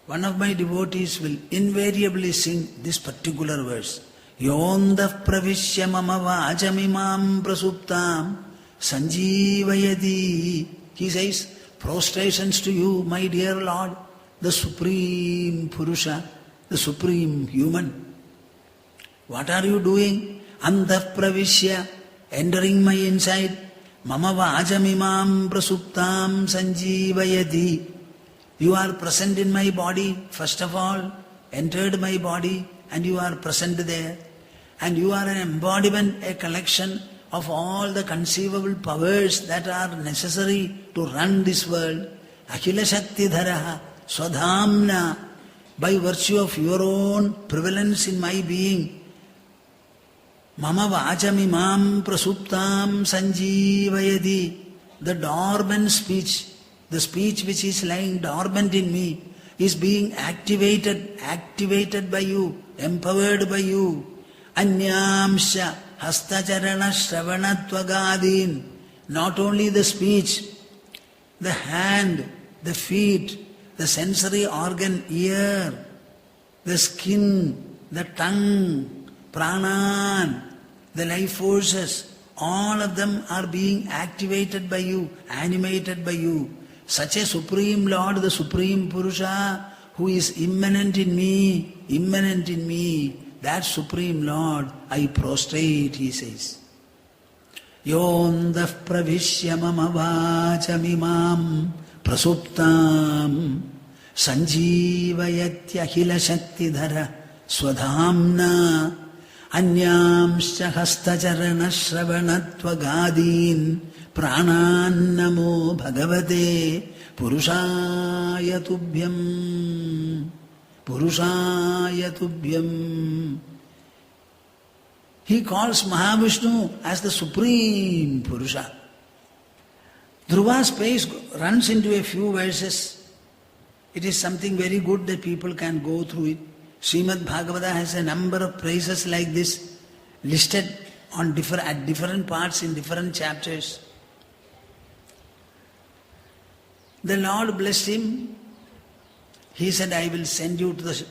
one of my devotees will invariably sing this particular verse. Yondav pravishya mama vajamimam prasuptam sanjeevayati. He says, prostrations to you, my dear Lord, the Supreme Purusha, the Supreme Human. What are you doing? Antav pravishya, entering my inside. Mama vajamimam prasuptam sanjeevayati. You are present in my body, first of all, entered my body, and you are present there. And you are an embodiment, a collection of all the conceivable powers that are necessary to run this world. Akhila Shakti Dharaha Swadhamna, by virtue of your own prevalence in my being. Mama vajamimam prasuptam sanjeevayati. The dormant speech, the speech which is lying dormant in me, is being activated by you, empowered by you. Anyamsha hastacharana shravanatvagadin. Not only the speech, the hand, the feet, the sensory organ, ear, the skin, the tongue, pranan, the life forces, all of them are being activated by you, animated by you. Such a Supreme Lord, the Supreme Purusha, who is immanent in me, that Supreme Lord, I prostrate, he says. Yondav pravishya mama vajamimam prasuptam sanjeevayatyahila shaktidhara swadhamna anyamscha hastacharana shravanatvagadin pranannamo bhagavate purushaya tubhyam. Purushaya Tubhyam. He calls Mahavishnu as the Supreme Purusha. Dhruva's pace runs into a few verses. It is something very good that people can go through it. Srimad Bhagavata has a number of praises like this listed on at different parts in different chapters. The Lord blessed him. He said, I will send you to the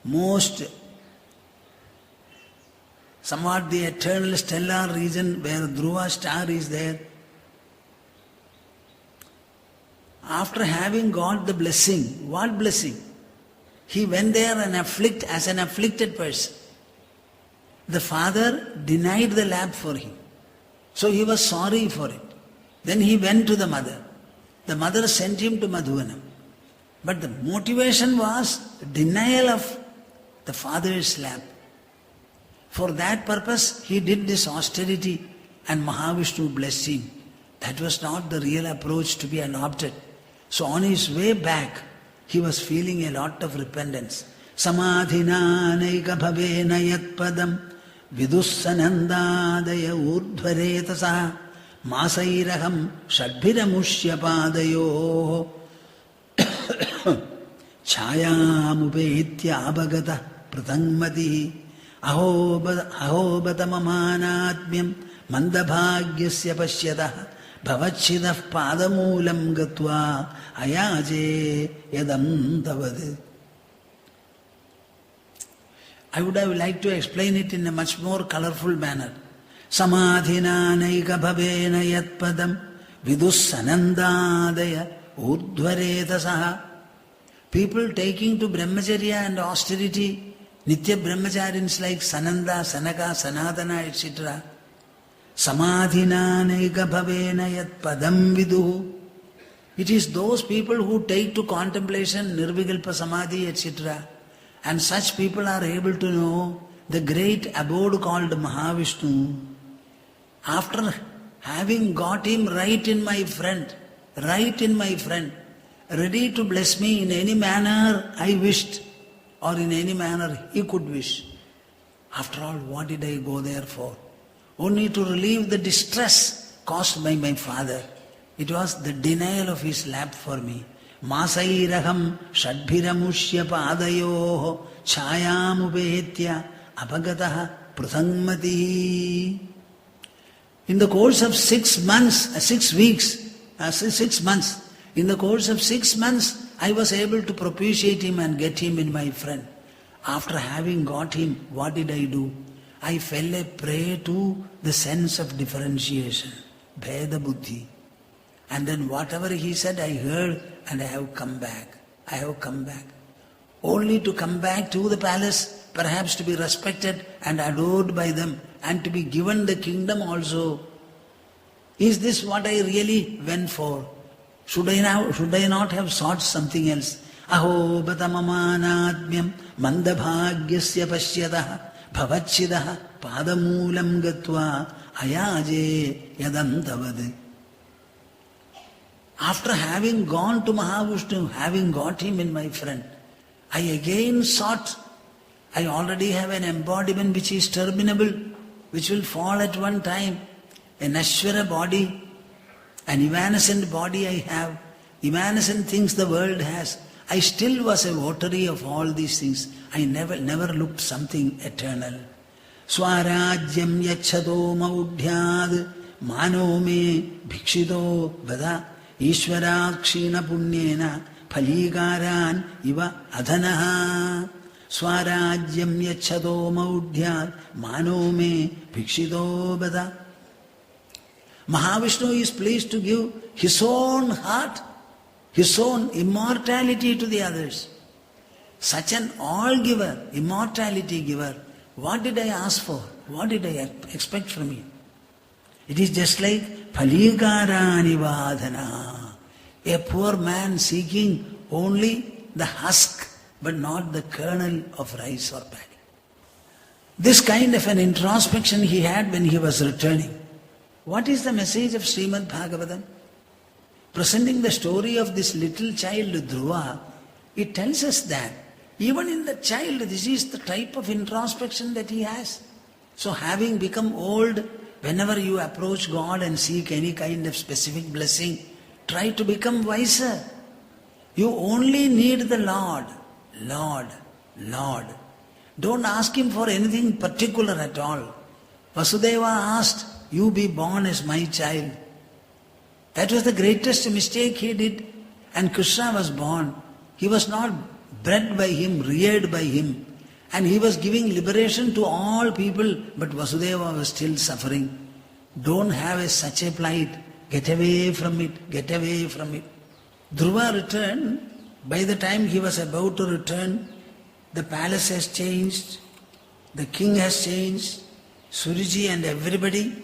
most, somewhat the eternal stellar region where Dhruva star is there. After having got the blessing, what blessing? He went there and as an afflicted person. The father denied the lap for him. So he was sorry for it. Then he went to the mother. The mother sent him to Madhuvanam. But the motivation was denial of the father's lap. For that purpose, he did this austerity and Mahavishnu blessed him. That was not the real approach to be adopted. So on his way back, he was feeling a lot of repentance. Samadhina naika bhavena yat padam vidussanandadaya urdhvaretasa masairaham shadbhiramushya padayo chayamupetya abhagata pratangmati ahobatamamanaatmyam mandabhagyasya pashyatah bhavachidaf padamulam gatva ayaje yadam tavad. I would have liked to explain it in a much more colorful manner. Samadhina naika bhavena yat padam vidussanandadaya urdhvaretasaha. People taking to brahmacharya and austerity, nitya brahmacharins like Sananda, Sanaka, Sanatana, etc. Samadhina naika bhavena yat padam viduhu. It is those people who take to contemplation, nirvikalpa samadhi, etc. And such people are able to know the great abode called Mahavishnu. After having got him right in my front, ready to bless me in any manner I wished, or in any manner he could wish. After all, what did I go there for? Only to relieve the distress caused by my father. It was the denial of his lap for me. Masairaham shadbhiramushya padayoho chayamupetya abhagatah prasangmati. In the course of 6 months, in the course of 6 months, I was able to propitiate him and get him in my front. After having got him, what did I do? I fell a prey to the sense of differentiation, Bheda Buddhi. And then whatever he said, I heard and I have come back. Only to come back to the palace, perhaps to be respected and adored by them and to be given the kingdom also. Is this what I really went for? Should I not have sought something else? Aho batamamanaatmyam mandabhagyasya pashyatah bhavachidah padamulam gatva ayaje yadam tavad. After having gone to Mahavishnu, having got him in my front, I again sought. I already have an embodiment which is terminable, which will fall at one time. A Nashvara body, an evanescent body I have, evanescent things the world has. I still was a votary of all these things. I never looked something eternal. Swarajyam yachado maudhyad mano me bhikshito vada ishvarakshina punyena phalikaran iva adhanaha. Swarajyam yachado maudhyad mano me bhikshito vada. Mahavishnu is pleased to give his own heart, his own immortality to the others. Such an all-giver, immortality giver. What did I ask for? What did I expect from him? It is just like phalikaran vadhana. A poor man seeking only the husk, but not the kernel of rice or paddy. This kind of an introspection he had when he was returning. What is the message of Srimad Bhagavatam? Presenting the story of this little child Dhruva, it tells us that Even in the child, this is the type of introspection that he has. So having become old, whenever you approach God and seek any kind of specific blessing, try to become wiser. You only need the Lord, Lord, Lord. Don't ask Him for anything particular at all. Vasudeva asked, you be born as my child. That was the greatest mistake he did. And Krishna was born. He was not bred by him, reared by him. And he was giving liberation to all people, but Vasudeva was still suffering. Don't have such a plight. Get away from it, get away from it. Dhruva returned. By the time he was about to return, the palace has changed, the king has changed, Suriji and everybody,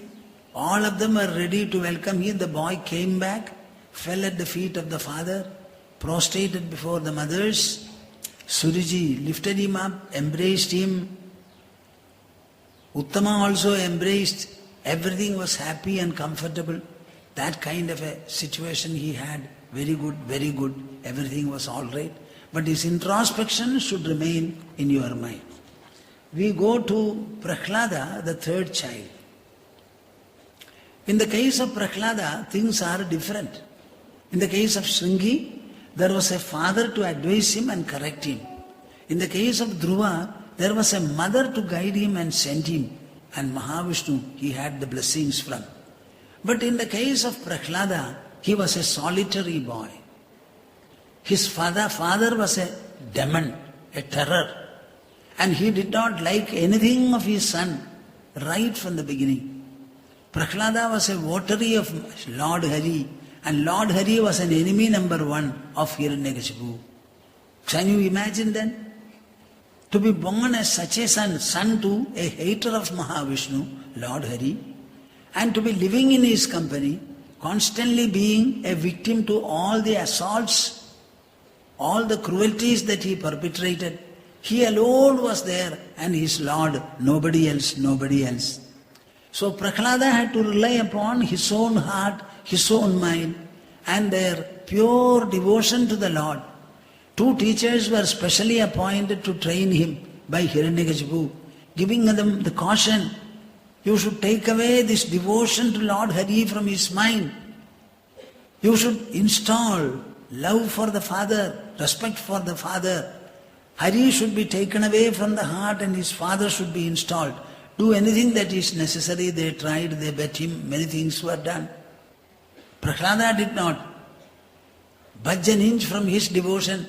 all of them are ready to welcome him. The boy came back, fell at the feet of the father, prostrated before the mothers. Suriji lifted him up, embraced him. Uttama also embraced. Everything was happy and comfortable. That kind of a situation he had. Very good, very good. Everything was all right. But his introspection should remain in your mind. We go to Prahlada, the third child. In the case of Prahlada, things are different. In the case of Shringi, there was a father to advise him and correct him. In the case of Dhruva, there was a mother to guide him and send him. And Mahavishnu, he had the blessings from. But in the case of Prahlada, he was a solitary boy. His father was a demon, a terror. And he did not like anything of his son right from the beginning. Prahlada was a votary of Lord Hari, and Lord Hari was an enemy number one of Hiranyakashipu. Can you imagine then? To be born as such a son to a hater of Mahavishnu, Lord Hari, and to be living in his company, constantly being a victim to all the assaults, all the cruelties that he perpetrated. He alone was there and his Lord, nobody else, nobody else. So Prahlada had to rely upon his own heart, his own mind, and their pure devotion to the Lord. Two teachers were specially appointed to train him by Hiranyakashipu, giving them the caution, you should take away this devotion to Lord Hari from his mind. You should install love for the father, respect for the father. Hari should be taken away from the heart and his father should be installed. Do anything that is necessary. They tried, they bet him, many things were done. Prahlada did not budge an inch from his devotion.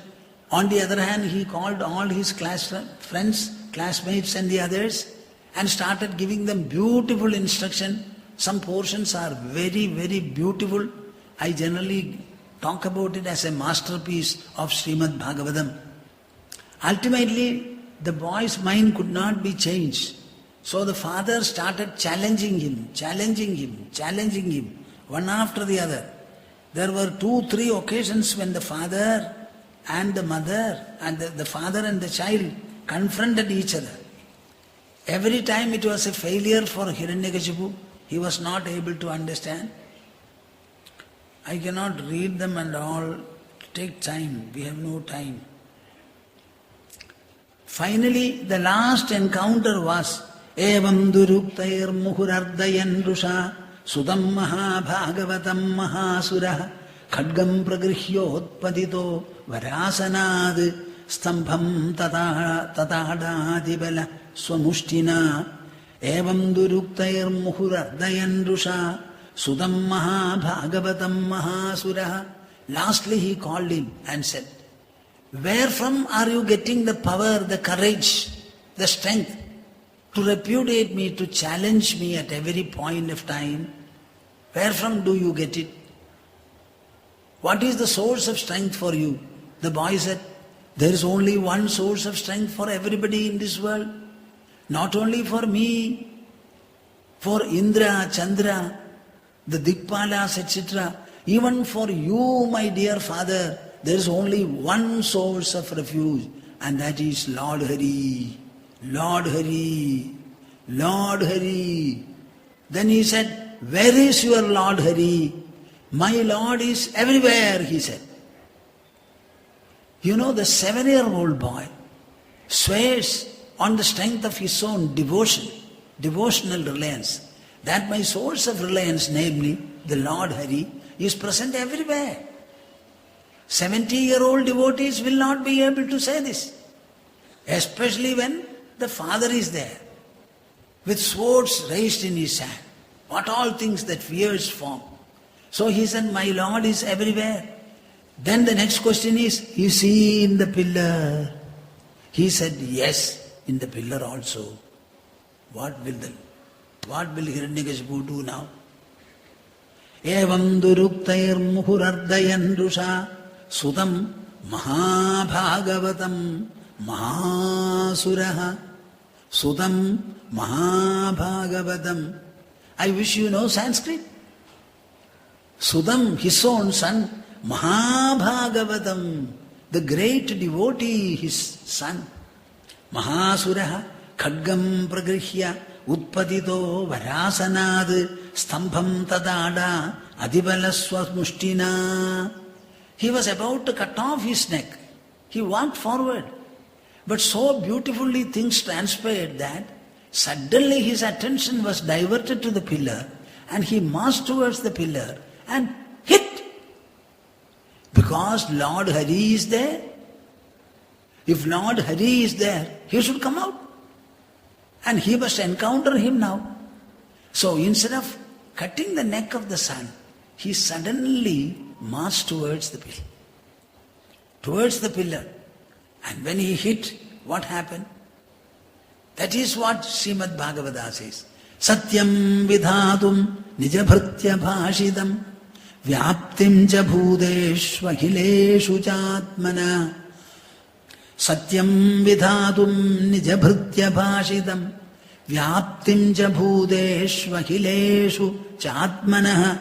On the other hand, he called all his friends, classmates and the others and started giving them beautiful instruction. Some portions are very, very beautiful. I generally talk about it as a masterpiece of Sreemad Bhagavatam. Ultimately, the boy's mind could not be changed. So the father started challenging him, one after the other. There were 2-3 occasions when the father and the mother and the father and the child confronted each other. Every time it was a failure for Hiranyakashipu. He was not able to understand. I cannot read them and all. Take time. We have no time. Finally, the last encounter was Evam duruktair muhurardayan rusha sudam maha bhagavatam mahasura khadgam pragrihyoৎpadito varasanad stambham tatadadibala swamushtina evam duruktair muhurardayan rusha sudam maha bhagavatam mahasura. Lastly he called him and said, where from are you getting the power, the courage, the strength to repudiate me, to challenge me at every point of time? Where from do you get it? What is the source of strength for you? The boy said, there is only one source of strength for everybody in this world. Not only for me, for Indra, Chandra, the Dikpalas, etc. Even for you, my dear father, there is only one source of refuge, and that is Lord Hari. Lord Hari, Lord Hari. Then he said, where is your Lord Hari? My Lord is everywhere, he said. You know, the 7-year-old boy swears on the strength of his own devotion, devotional reliance, that my source of reliance, namely the Lord Hari, is present everywhere. 70-year-old devotees will not be able to say this, especially when the father is there, with swords raised in his hand. What all things that fears form. So he said, my Lord is everywhere. Then the next question is he in the pillar? He said, yes, in the pillar also. What will Hiranyakashipu do now? Evam duruktair muhurardayan rusha sudam mahabhagavatam mahasuraha sudam mahabhagavatam. I wish you know Sanskrit. Sudam, his own son, Mahabhagavatam, the great devotee, his son. Mahasuraha, khadgam pragrihya, utpadito varasanad, stambham tadada, adibalaswa mushtina. He was about to cut off his neck. He walked forward. But so beautifully things transpired that suddenly his attention was diverted to the pillar and he marched towards the pillar and hit. Because Lord Hari is there. If Lord Hari is there, he should come out. And he must encounter him now. So instead of cutting the neck of the son, he suddenly marched towards the pillar. Towards the pillar. And when he hit, what happened? That is what Sreemad Bhagavatam says. Satyam vidhatum nijabhritya bhashidam vyaptim ja bhudeshva hileshu chatmana. Satyam vidhatum nijabhritya bhashidam vyaptim ja bhudeshva hileshu chatmana.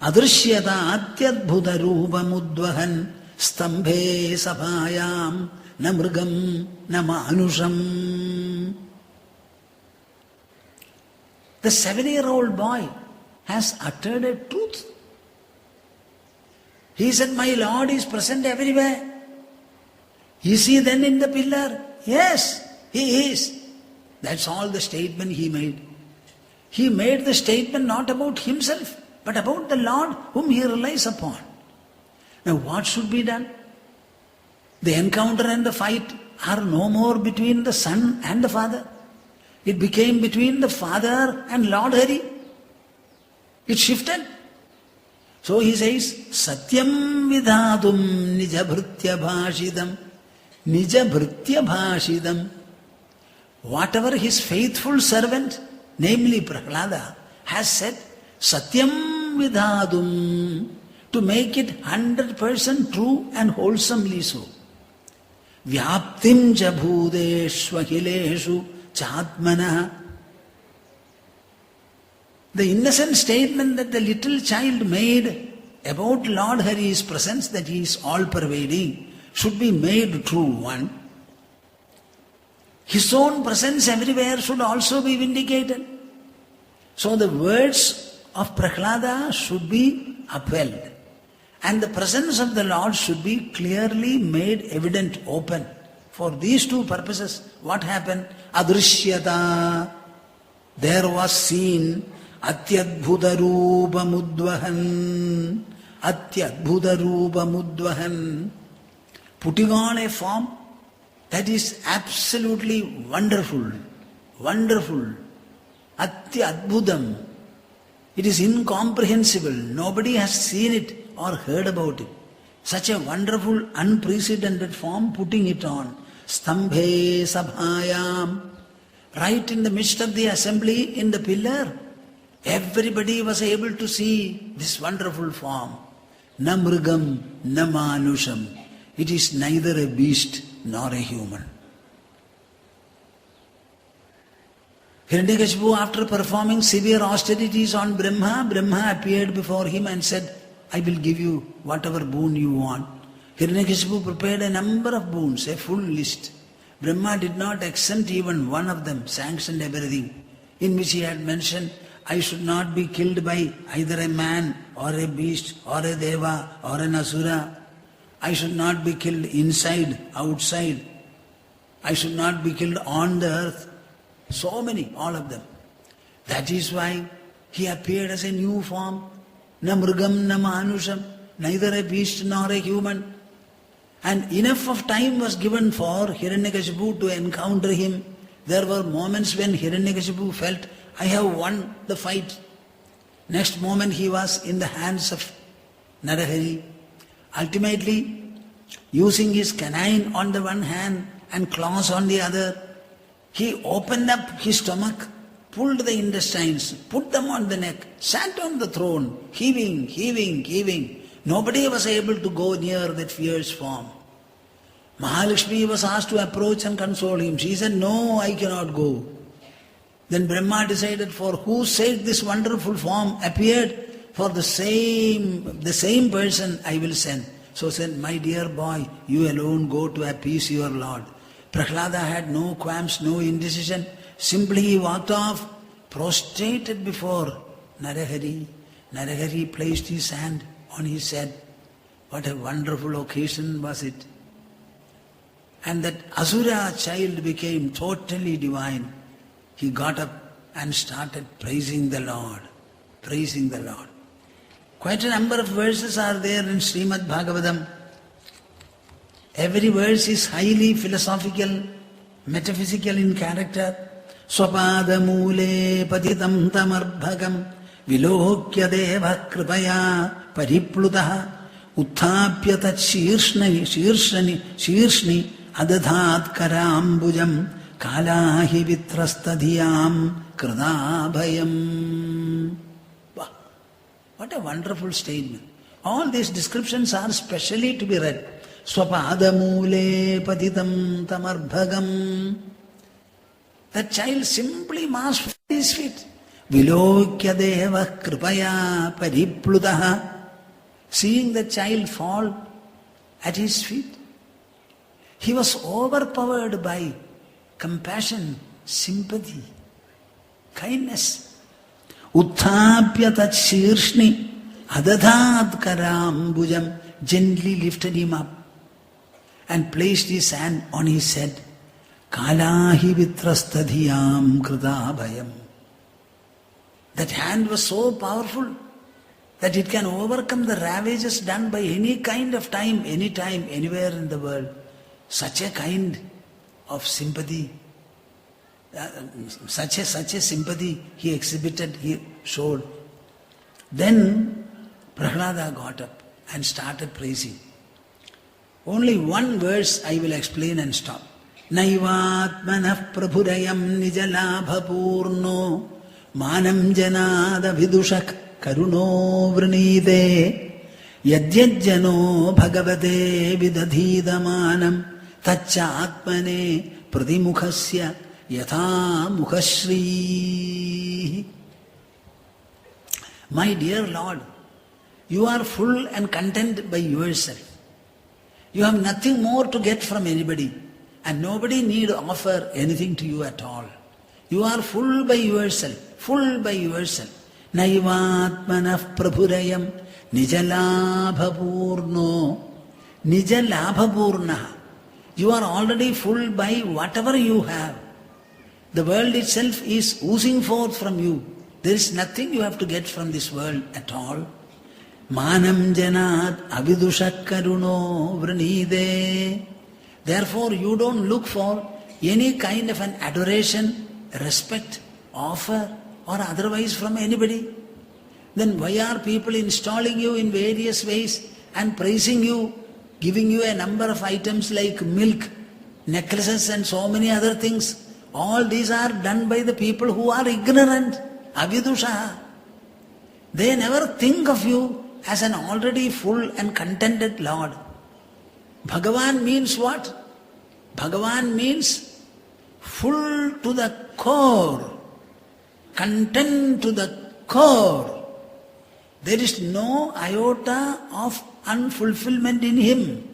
Adrishyata atyadbhuta rupa mudvahan stambhe sabhayam na mrigam na manusham. The 7-year-old boy has uttered a truth. He said, my Lord is present everywhere. Is he then in the pillar? Yes, he is. That's all the statement he made. He made the statement not about himself, but about the Lord whom he relies upon. Now what should be done? The encounter and the fight are no more between the son and the father. It became between the father and Lord Hari. It shifted. So he says, Satyam vidhatum nijabhritya bhashidam. Nijabhritya bhashidam. Whatever his faithful servant, namely Prahlada, has said, Satyam vidhatum, to make it 100% true and wholesomely so. Vyaptim ja bhudeshva hileshu chatmana. The innocent statement that the little child made about Lord Hari's presence, that he is all-pervading, should be made true one. His own presence everywhere should also be vindicated. So the words of Prahlada should be upheld. And the presence of the Lord should be clearly made evident, open. For these two purposes, what happened? Adrishyata. There was seen Atyadbhuta Rupa Mudvahan. Atyadbhuta Rupa Mudvahan. Putting on a form that is absolutely wonderful. Wonderful. Atyadbhutam. It is incomprehensible. Nobody has seen it or heard about it. Such a wonderful, unprecedented form, putting it on. Stambhe sabhayam. Right in the midst of the assembly, in the pillar, everybody was able to see this wonderful form. Na mrigam, na manusham. It is neither a beast nor a human. Hiranyakashipu, after performing severe austerities on Brahma appeared before him and said, I will give you whatever boon you want. Hiranyakashipu prepared a number of boons, a full list. Brahma did not exempt even one of them, sanctioned everything, in which he had mentioned, I should not be killed by either a man or a beast or a deva or an asura. I should not be killed inside, outside. I should not be killed on the earth. So many, all of them. That is why he appeared as a new form. Na mrugam na manusham, neither a beast nor a human. And enough of time was given for Hiranyakashipu to encounter him. There were moments when Hiranyakashipu felt, I have won the fight. Next moment he was in the hands of Narahari. Ultimately, using his canine on the one hand and claws on the other, he opened up his stomach, pulled the intestines, put them on the neck, sat on the throne, heaving, heaving, heaving. Nobody was able to go near that fierce form. Mahalakshmi was asked to approach and console him. She said, no, I cannot go. Then Brahma decided, for whose sake this wonderful form appeared, for the same person I will send. So said, my dear boy, you alone go to appease your Lord. Prahlada had no qualms, no indecision. Simply he walked off, prostrated before Narahari. Narahari placed his hand on his head. What a wonderful occasion was it. And that Asura child became totally divine. He got up and started praising the Lord. Praising the Lord. Quite a number of verses are there in Sreemad Bhagavatam. Every verse is highly philosophical, metaphysical in character. Swapada mule patitam tamarbhagam vilokya deva kripaya pariplutaha utthapya tat shirshni adadhat karambujam kalahi vitrastadhiyam kridabhayam. What a wonderful statement. All these descriptions are specially to be read. Swapada mule patitam tamarbhagam. That child simply masked his feet. Vilokya deva kripaya pariplutaha. Seeing the child fall at his feet, he was overpowered by compassion, sympathy, kindness. Utthapya tat shirshni adadhat karambujam. Gently lifted him up and placed his hand on his head. Kalahi vitrastadhiyam kridabhayam. That hand was so powerful that it can overcome the ravages done by any kind of time, anytime, anywhere in the world. Such a kind of sympathy, such a sympathy he exhibited, he showed. Then Prahlada got up and started praising. Only one verse I will explain and stop. Naivatmanah prabhurayam nijalabha purno manam janada vidushak karuno vrinide yadyajjano bhagavate vidadhidamanam taccha atmane pradimukhasya yatha mukhashri. My dear Lord, you are full and content by yourself. You have nothing more to get from anybody, and nobody need offer anything to you at all. You are full by yourself, full by yourself. Naivatmanah prabhurayam nijalabhapurno. Nijalabhapurna. You are already full by whatever you have. The world itself is oozing forth from you. There is nothing you have to get from this world at all. Manam janat avidushat karuno vrinide. Therefore you don't look for any kind of an adoration, respect, offer or otherwise from anybody. Then why are people installing you in various ways and praising you, giving you a number of items like milk, necklaces and so many other things? All these are done by the people who are ignorant, avidusha. They never think of you as an already full and contented Lord. Bhagavan means what? Bhagavan means full to the core, content to the core. There is no iota of unfulfillment in him.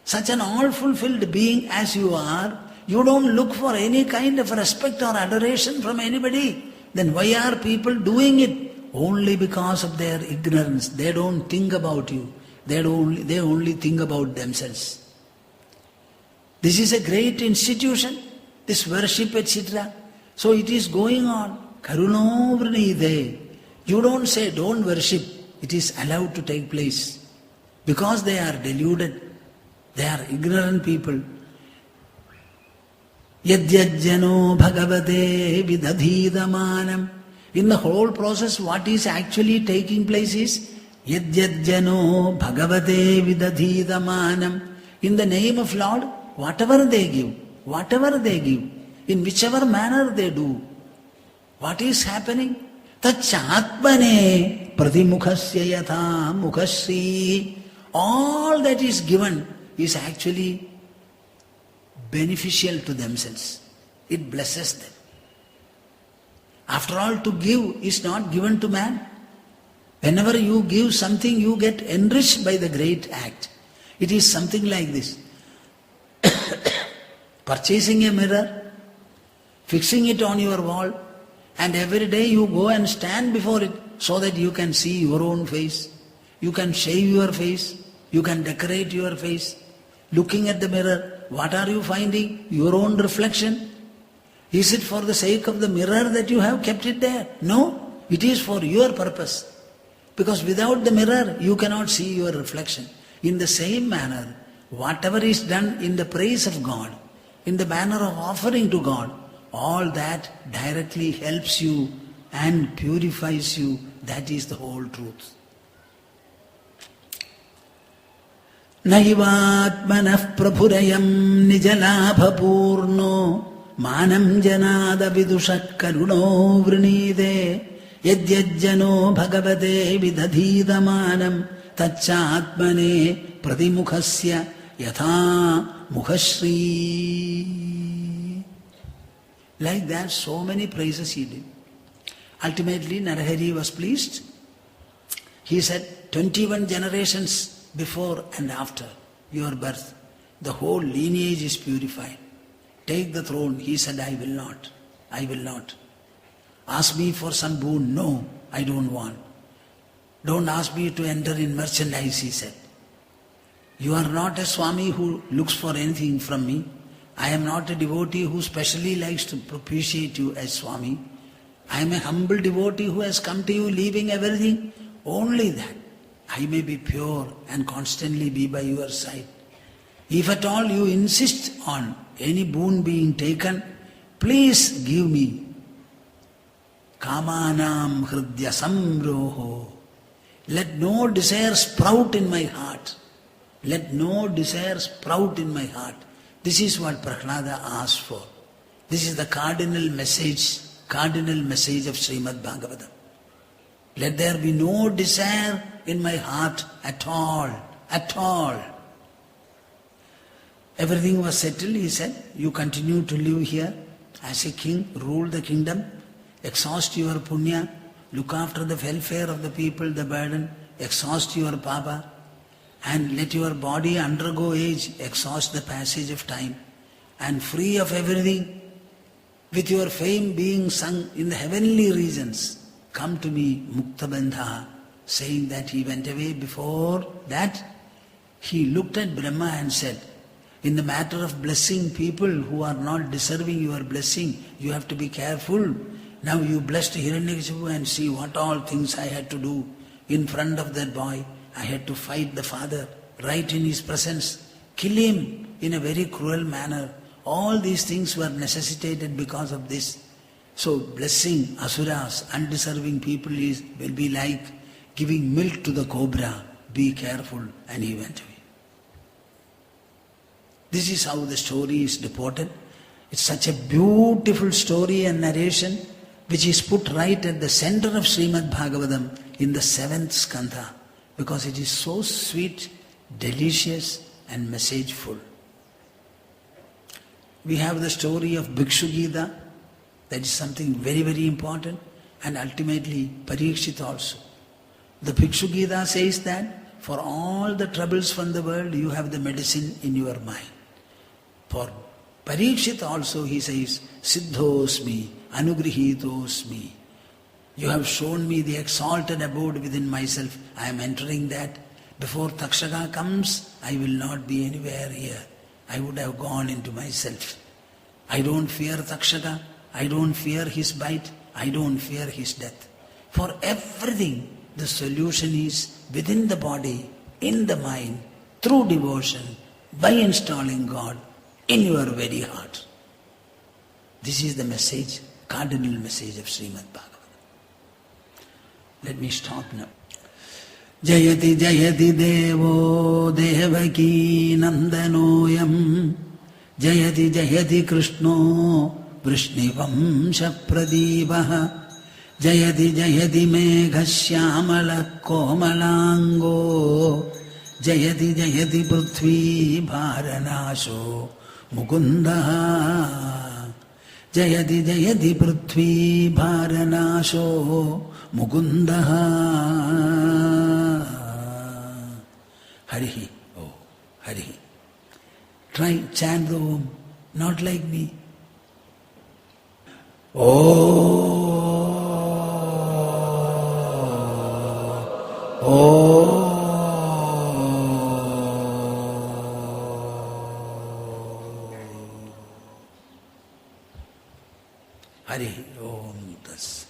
Such an all-fulfilled being as you are, you don't look for any kind of respect or adoration from anybody. Then why are people doing it? Only because of their ignorance. They don't think about you. They only think about themselves. This is a great institution, this worship, etc. So it is going on. Karuno vrinide. You don't say don't worship. It is allowed to take place. Because they are deluded. They are ignorant people. Yadyajjano bhagavate vidadhidamanam. In the whole process, what is actually taking place is Yadyajjano bhagavate vidadhidamanam. In the name of Lord, whatever they give, in whichever manner they do, what is happening? Tachatmane pratimukhasya yatha mukhasri. All that is given is actually beneficial to themselves. It blesses them. After all, to give is not given to man. Whenever you give something, you get enriched by the great act. It is something like this. Purchasing a mirror, fixing it on your wall, and every day you go and stand before it so that you can see your own face. You can shave your face. You can decorate your face. Looking at the mirror, what are you finding? Your own reflection. Is it for the sake of the mirror that you have kept it there? No, it is for your purpose. Because without the mirror, you cannot see your reflection. In the same manner, whatever is done in the praise of God, in the manner of offering to God, all that directly helps you and purifies you. That is the whole truth. Naivatmanah prabhurayam nijalabhapurno manam janada vidushat karuno vrinide yadyajjano bhagavate vidadhidamanam tachatmane pratimukhasya yatha mukhasri. Like that, so many praises he did. Ultimately, Narahari was pleased. He said, 21 generations before and after your birth, the whole lineage is purified. Take the throne. He said, I will not. I will not. Ask me for some boon. No, I don't want. Don't ask me to enter in merchandise, he said. You are not a Swami who looks for anything from me. I am not a devotee who specially likes to propitiate you as Swami. I am a humble devotee who has come to you leaving everything. Only that I may be pure and constantly be by your side. If at all you insist on any boon being taken, please give me. Kamanam hridya samroho. Let no desire sprout in my heart. Let no desire sprout in my heart. This is what Prahlada asked for. This is the cardinal message of Sreemad Bhagavatam. Let there be no desire in my heart at all. Everything was settled, he said. You continue to live here as a king, rule the kingdom, exhaust your punya, look after the welfare of the people, the burden, exhaust your papa, and let your body undergo age, exhaust the passage of time, and free of everything, with your fame being sung in the heavenly regions, come to me, Mukta Bandha. Saying that, he went away. Before that, he looked at Brahma and said, in the matter of blessing people who are not deserving your blessing, you have to be careful. Now you blessed Hiranyakashipu, and see what all things I had to do in front of that boy. I had to fight the father right in his presence, kill him in a very cruel manner. All these things were necessitated because of this. So blessing asuras, undeserving people, will be like giving milk to the cobra. Be careful. And he went away. This is how the story is reported. It's such a beautiful story and narration which is put right at the center of Sreemad Bhagavatam in the 7th skandha, because it is so sweet, delicious and messageful. We have the story of Bhikshu Gita. That is something very, very important. And ultimately Parikshit also. The Bhikshu Gita says that for all the troubles from the world, you have the medicine in your mind. For Parikshit also he says, Siddhosmi, Anugrihitosmi. You have shown me the exalted abode within myself. I am entering that. Before Takshaka comes, I will not be anywhere here. I would have gone into myself. I don't fear Takshaka. I don't fear his bite. I don't fear his death. For everything, the solution is within the body, in the mind, through devotion, by installing God in your very heart. This is the message, cardinal message of Sreemad Bhagavatam. Let me stop now. Jayati Jayati Devo Devaki Nandanoyam Jayati Jayati Krishno Vrishnivaṁsha Pradipaha Jayati Jayati Meghashyamala Komalango Jayati Jayati Prithvi Bharanasho Mukundaha Jayati Jayati Prithvi Bharanasho Mukundaha. Harihi, oh, Harihi. Try, chant the Om, not like me. Oh, oh, Harihi, Om Tas.